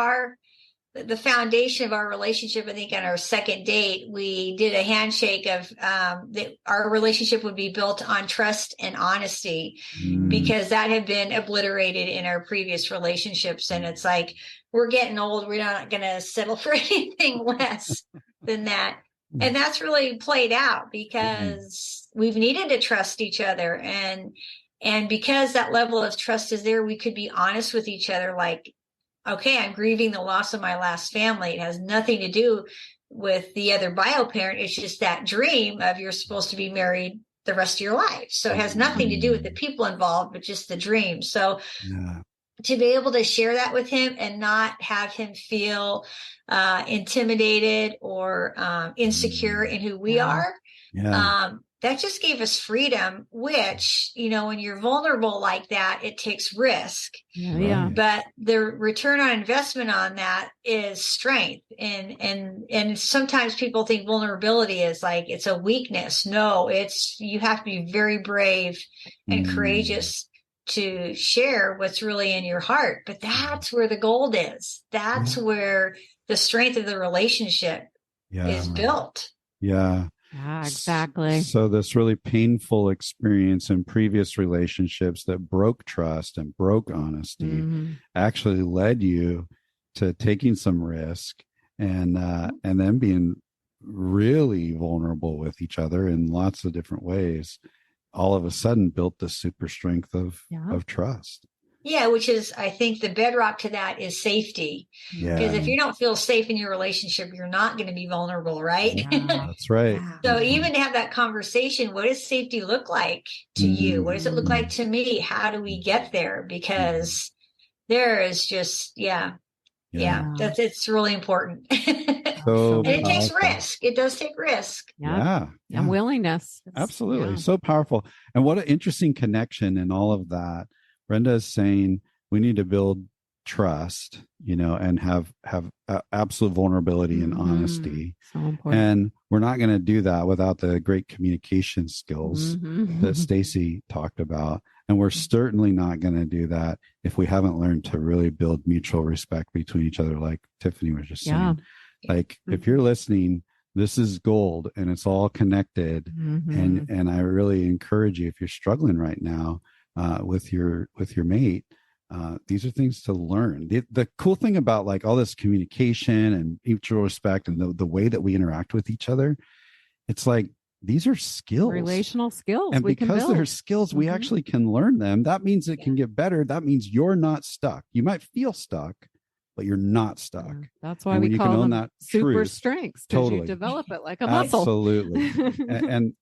the foundation of our relationship, I think on our second date, we did a handshake of that our relationship would be built on trust and honesty, because that had been obliterated in our previous relationships. And it's like, we're getting old. We're not going to settle for anything less than that. And that's really played out because we've needed to trust each other. And because that level of trust is there, we could be honest with each other. Like, okay, I'm grieving the loss of my last family. It has nothing to do with the other bio parent. It's just that dream of you're supposed to be married the rest of your life. So it has nothing to do with the people involved, but just the dream. So to be able to share that with him and not have him feel intimidated or insecure in who we are, that just gave us freedom, which, when you're vulnerable like that, it takes risk. But the return on investment on that is strength. And sometimes people think vulnerability is like, it's a weakness. No, you have to be very brave and courageous to share what's really in your heart. But that's where the gold is. That's where the strength of the relationship is built. Yeah, exactly. So this really painful experience in previous relationships that broke trust and broke honesty actually led you to taking some risk and then being really vulnerable with each other in lots of different ways. All of a sudden built the super strength of trust. Yeah, which is, I think the bedrock to that is safety. Because if you don't feel safe in your relationship, you're not going to be vulnerable, right? That's right. So even to have that conversation, what does safety look like to you? What does it look like to me? How do we get there? Because there is just, it's really important. So and it takes risk. It does take risk. Yeah. And willingness. Absolutely. So powerful. And what an interesting connection in all of that. Brenda is saying we need to build trust, and have absolute vulnerability and honesty. So important. And we're not going to do that without the great communication skills that Stacy talked about. And we're certainly not going to do that if we haven't learned to really build mutual respect between each other, like Tiffany was just saying. Like, if you're listening, this is gold and it's all connected. And I really encourage you, if you're struggling right now with your mate, these are things to learn. The cool thing about like all this communication and mutual respect and the way that we interact with each other, it's like, these are skills, relational skills. And because they're skills, we actually can learn them. That means it can get better. That means you're not stuck. You might feel stuck, but you're not stuck. That's why we call them that super strengths. Totally. You develop it like a muscle. Absolutely.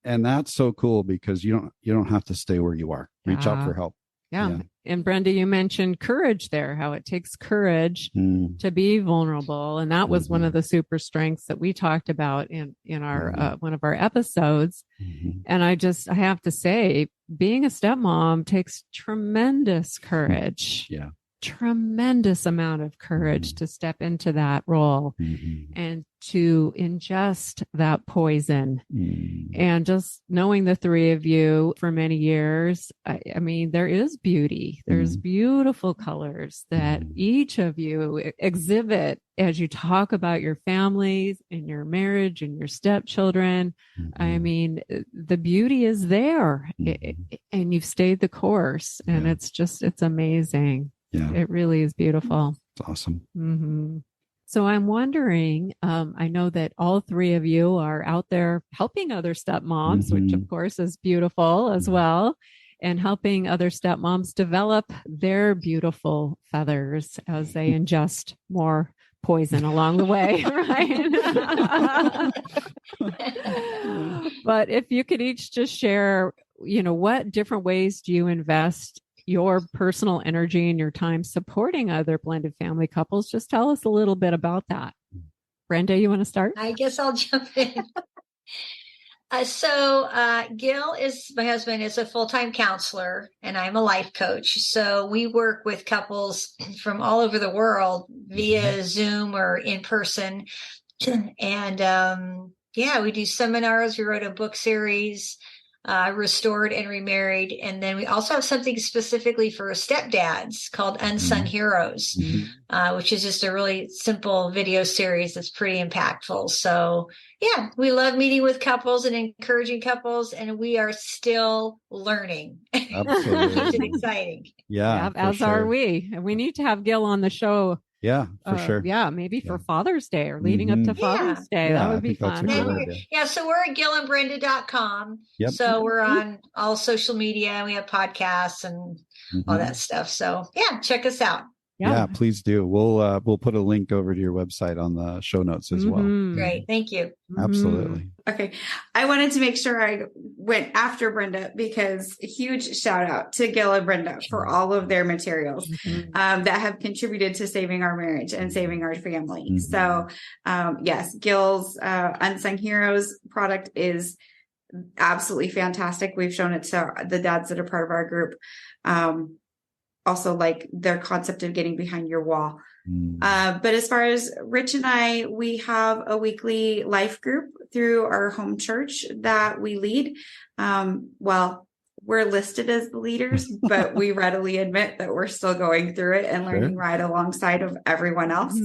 and that's so cool because you don't have to stay where you are. Reach out for help. Yeah. And Brenda, you mentioned courage there, how it takes courage to be vulnerable. And that was one of the super strengths that we talked about in our, one of our episodes. And I have to say, being a stepmom takes tremendous courage. Tremendous amount of courage to step into that role and to ingest that poison. And just knowing the three of you for many years, I mean, there is beauty. There's beautiful colors that each of you exhibit as you talk about your families and your marriage and your stepchildren. I mean, the beauty is there and you've stayed the course, and it's amazing. Yeah, it really is beautiful. It's awesome. So I'm wondering, I know that all three of you are out there helping other stepmoms, which of course is beautiful as well, and helping other stepmoms develop their beautiful feathers as they ingest more poison along the way, right? But if you could each just share, what different ways do you invest your personal energy and your time supporting other blended family couples? Just tell us a little bit about that. Brenda, you want to start? I guess I'll jump in. Gil my husband, is a full-time counselor, and I'm a life coach. So we work with couples from all over the world via Zoom or in person. And we do seminars. We wrote a book series, Restored and Remarried. And then we also have something specifically for stepdads called Unsung Heroes, which is just a really simple video series that's pretty impactful. So we love meeting with couples and encouraging couples, and we are still learning. Absolutely. Which is exciting. As are we. And we need to have Gil on the show. Yeah, for sure. Yeah, maybe for Father's Day or leading up to Father's Day. That would be fun. So we're at GilandBrenda.com. So we're on all social media. We have podcasts and all that stuff. So check us out. Yeah, please do. We'll put a link over to your website on the show notes as well. Great. Thank you. Absolutely. Okay. I wanted to make sure I went after Brenda, because a huge shout out to Gil and Brenda for all of their materials that have contributed to saving our marriage and saving our family. So yes, Gil's Unsung Heroes product is absolutely fantastic. We've shown it to the dads that are part of our group. Also like their concept of getting behind your wall. But as far as Rich and I, we have a weekly life group through our home church that we lead. We're listed as the leaders, but we readily admit that we're still going through it and learning right alongside of everyone else.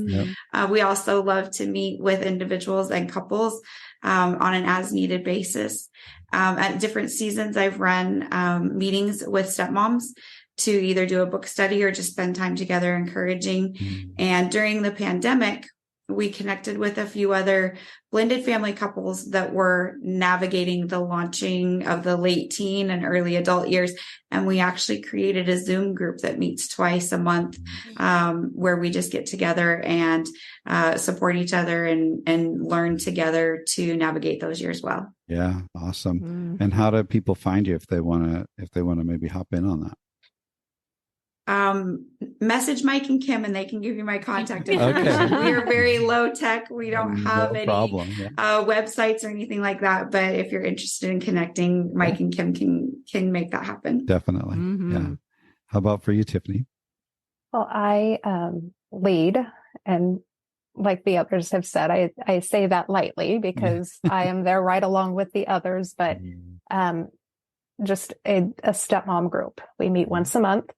We also love to meet with individuals and couples on an as needed basis. At different seasons, I've run meetings with stepmoms to either do a book study or just spend time together encouraging. And during the pandemic, we connected with a few other blended family couples that were navigating the launching of the late teen and early adult years. And we actually created a Zoom group that meets twice a month, where we just get together and support each other and learn together to navigate those years well. Yeah. Awesome. And how do people find you if they want to maybe hop in on that? message Mike and Kim and they can give you my contact information. We are very low tech. We don't have any websites or anything like that. But if you're interested in connecting, Mike and Kim can make that happen. Definitely. Yeah. How about for you, Tiffany? Well, I lead, and like the others have said, I say that lightly because I am there right along with the others, but just a stepmom group. We meet once a month.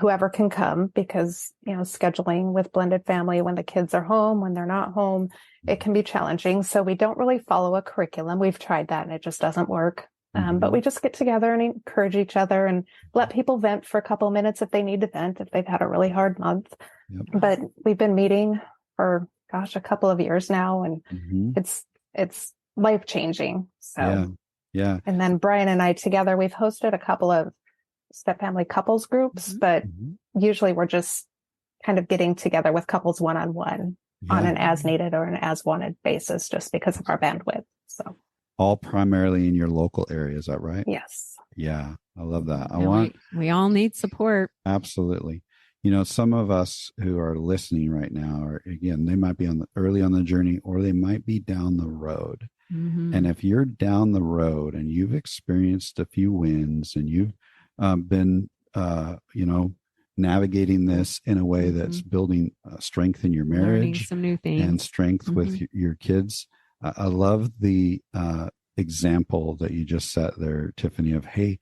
Whoever can come, because, scheduling with blended family when the kids are home, when they're not home, it can be challenging. So we don't really follow a curriculum. We've tried that and it just doesn't work. But we just get together and encourage each other and let people vent for a couple of minutes if they need to vent, if they've had a really hard month. But we've been meeting for, a couple of years now, and it's life-changing. So, And then Brian and I together, we've hosted a couple of step family couples groups, but usually we're just kind of getting together with couples one-on-one on an as needed or an as wanted basis, just because of our bandwidth. So all primarily in your local area. Is that right? Yes. Yeah. I love that. We all need support. Absolutely. Some of us who are listening right now are, again, they might be early on the journey, or they might be down the road. And if you're down the road and you've experienced a few wins and you've been, navigating this in a way that's building strength in your marriage, learning some new things, and strength with your kids. I love the example that you just set there, Tiffany, of, hey,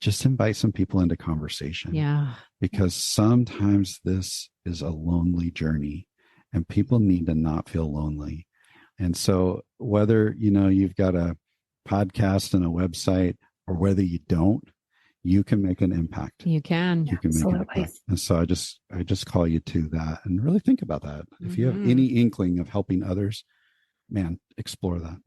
just invite some people into conversation. Yeah. Because sometimes this is a lonely journey and people need to not feel lonely. And so whether, you've got a podcast and a website, or whether you don't, you can make an impact. You can. You can make an impact. And so I just call you to that and really think about that. If you have any inkling of helping others, man, explore that.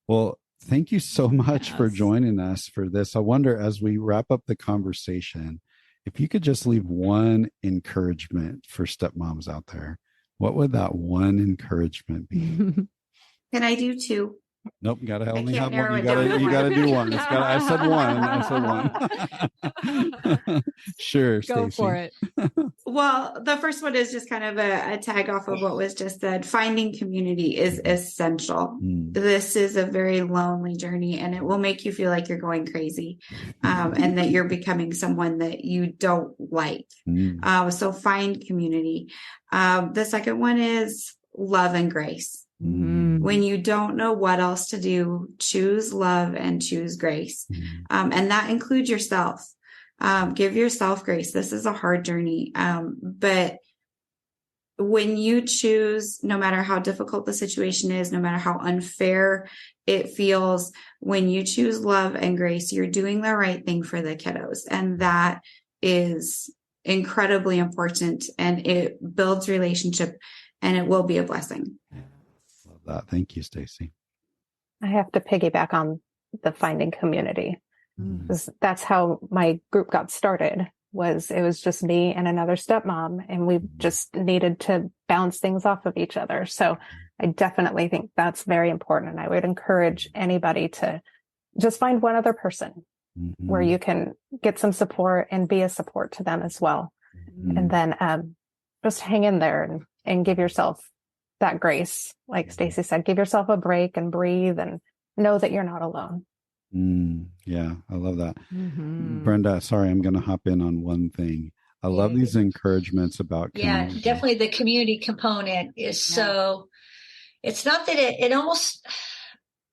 Well, thank you so much for joining us for this. I wonder, as we wrap up the conversation, if you could just leave one encouragement for stepmoms out there, what would that one encouragement be? Can I do two? Nope, you gotta only have one. You gotta do one. I said one. Sure, go Stacey. for it. Well, the first one is just kind of a tag off of what was just said. Finding community is essential. This is a very lonely journey, and it will make you feel like you're going crazy, and that you're becoming someone that you don't like. So find community. The second one is love and grace. When you don't know what else to do, choose love and choose grace. And that includes yourself. Give yourself grace. This is a hard journey. But when you choose, no matter how difficult the situation is, no matter how unfair it feels, when you choose love and grace, you're doing the right thing for the kiddos. And that is incredibly important, and it builds relationship, and it will be a blessing. That. Thank you, Stacey. I have to piggyback on the finding community. That's how my group got started. It was just me and another stepmom, and we just needed to bounce things off of each other. So I definitely think that's very important. And I would encourage anybody to just find one other person where you can get some support and be a support to them as well. And then just hang in there and give yourself that grace. Like Stacey said, give yourself a break and breathe and know that you're not alone. Yeah, I love that. Brenda, sorry, I'm going to hop in on one thing. I love these encouragements about community. Yeah, definitely the community component is so, it's not that it almost,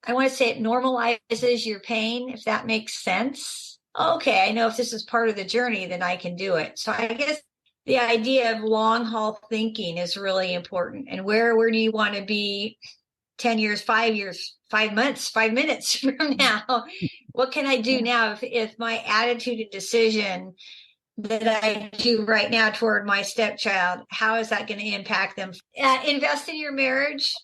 I want to say it normalizes your pain, if that makes sense. Okay, I know if this is part of the journey, then I can do it. So I guess the idea of long haul thinking is really important. And where do you want to be 10 years, 5 years, 5 months, 5 minutes from now? What can I do now if my attitude and decision that I do right now toward my stepchild, how is that going to impact them? Invest in your marriage,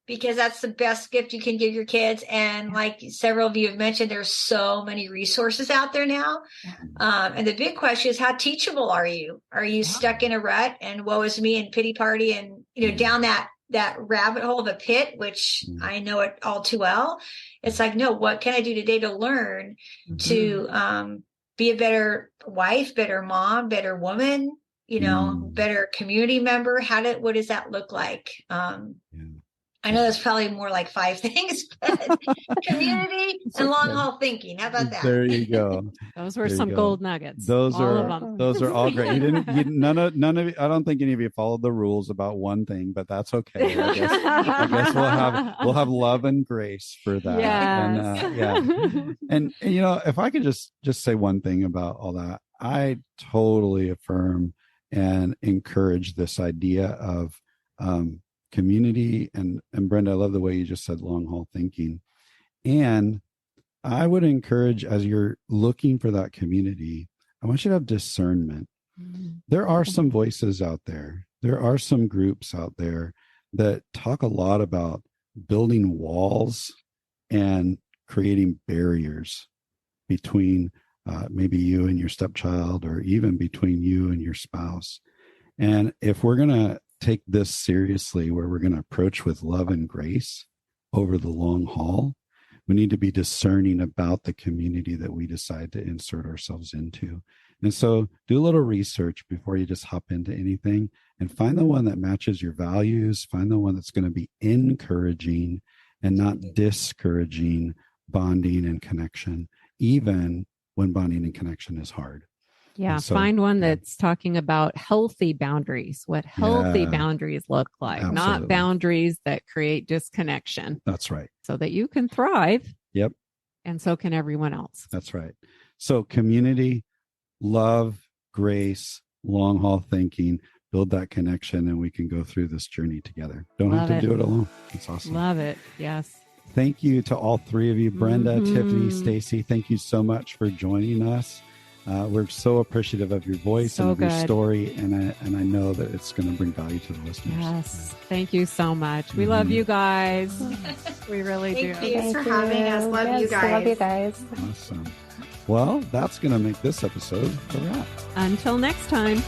because that's the best gift you can give your kids. And like several of you have mentioned, there's so many resources out there now. And the big question is, how teachable are you? Are you stuck in a rut and woe is me and pity party and, down that rabbit hole of a pit, which I know it all too well. It's like, no, what can I do today to learn to be a better wife, better mom, better woman, better community member? What does that look like? I know that's probably more like 5 things, but community and long haul thinking. How about that? There you go. Those were some gold nuggets. Those are all great. None of you, I don't think any of you followed the rules about one thing, but that's okay. I guess we'll have love and grace for that. Yes. And if I could just say one thing about all that, I totally affirm and encourage this idea of community, and Brenda, I love the way you just said long haul thinking. And I would encourage, as you're looking for that community, I want you to have discernment. There are some voices out there. There are some groups out there that talk a lot about building walls and creating barriers between maybe you and your stepchild, or even between you and your spouse. And if we're going to take this seriously, where we're going to approach with love and grace over the long haul, we need to be discerning about the community that we decide to insert ourselves into. And so do a little research before you just hop into anything, and find the one that matches your values. Find the one that's going to be encouraging and not discouraging bonding and connection, even when bonding and connection is hard. Yeah, so, find one that's talking about healthy boundaries, what healthy boundaries look like, not boundaries that create disconnection. That's right. So that you can thrive. Yep. And so can everyone else. That's right. So community, love, grace, long haul thinking, build that connection, and we can go through this journey together. Don't have to do it alone. It's awesome. Love it. Yes. Thank you to all three of you, Brenda, Tiffany, Stacy. Thank you so much for joining us. We're so appreciative of your voice and of your story, and I know that it's going to bring value to the listeners. Yes, thank you so much. We love you guys. We really do. Thanks for having us. Love you guys. Love you guys. Awesome. Well, that's going to make this episode a wrap. Until next time.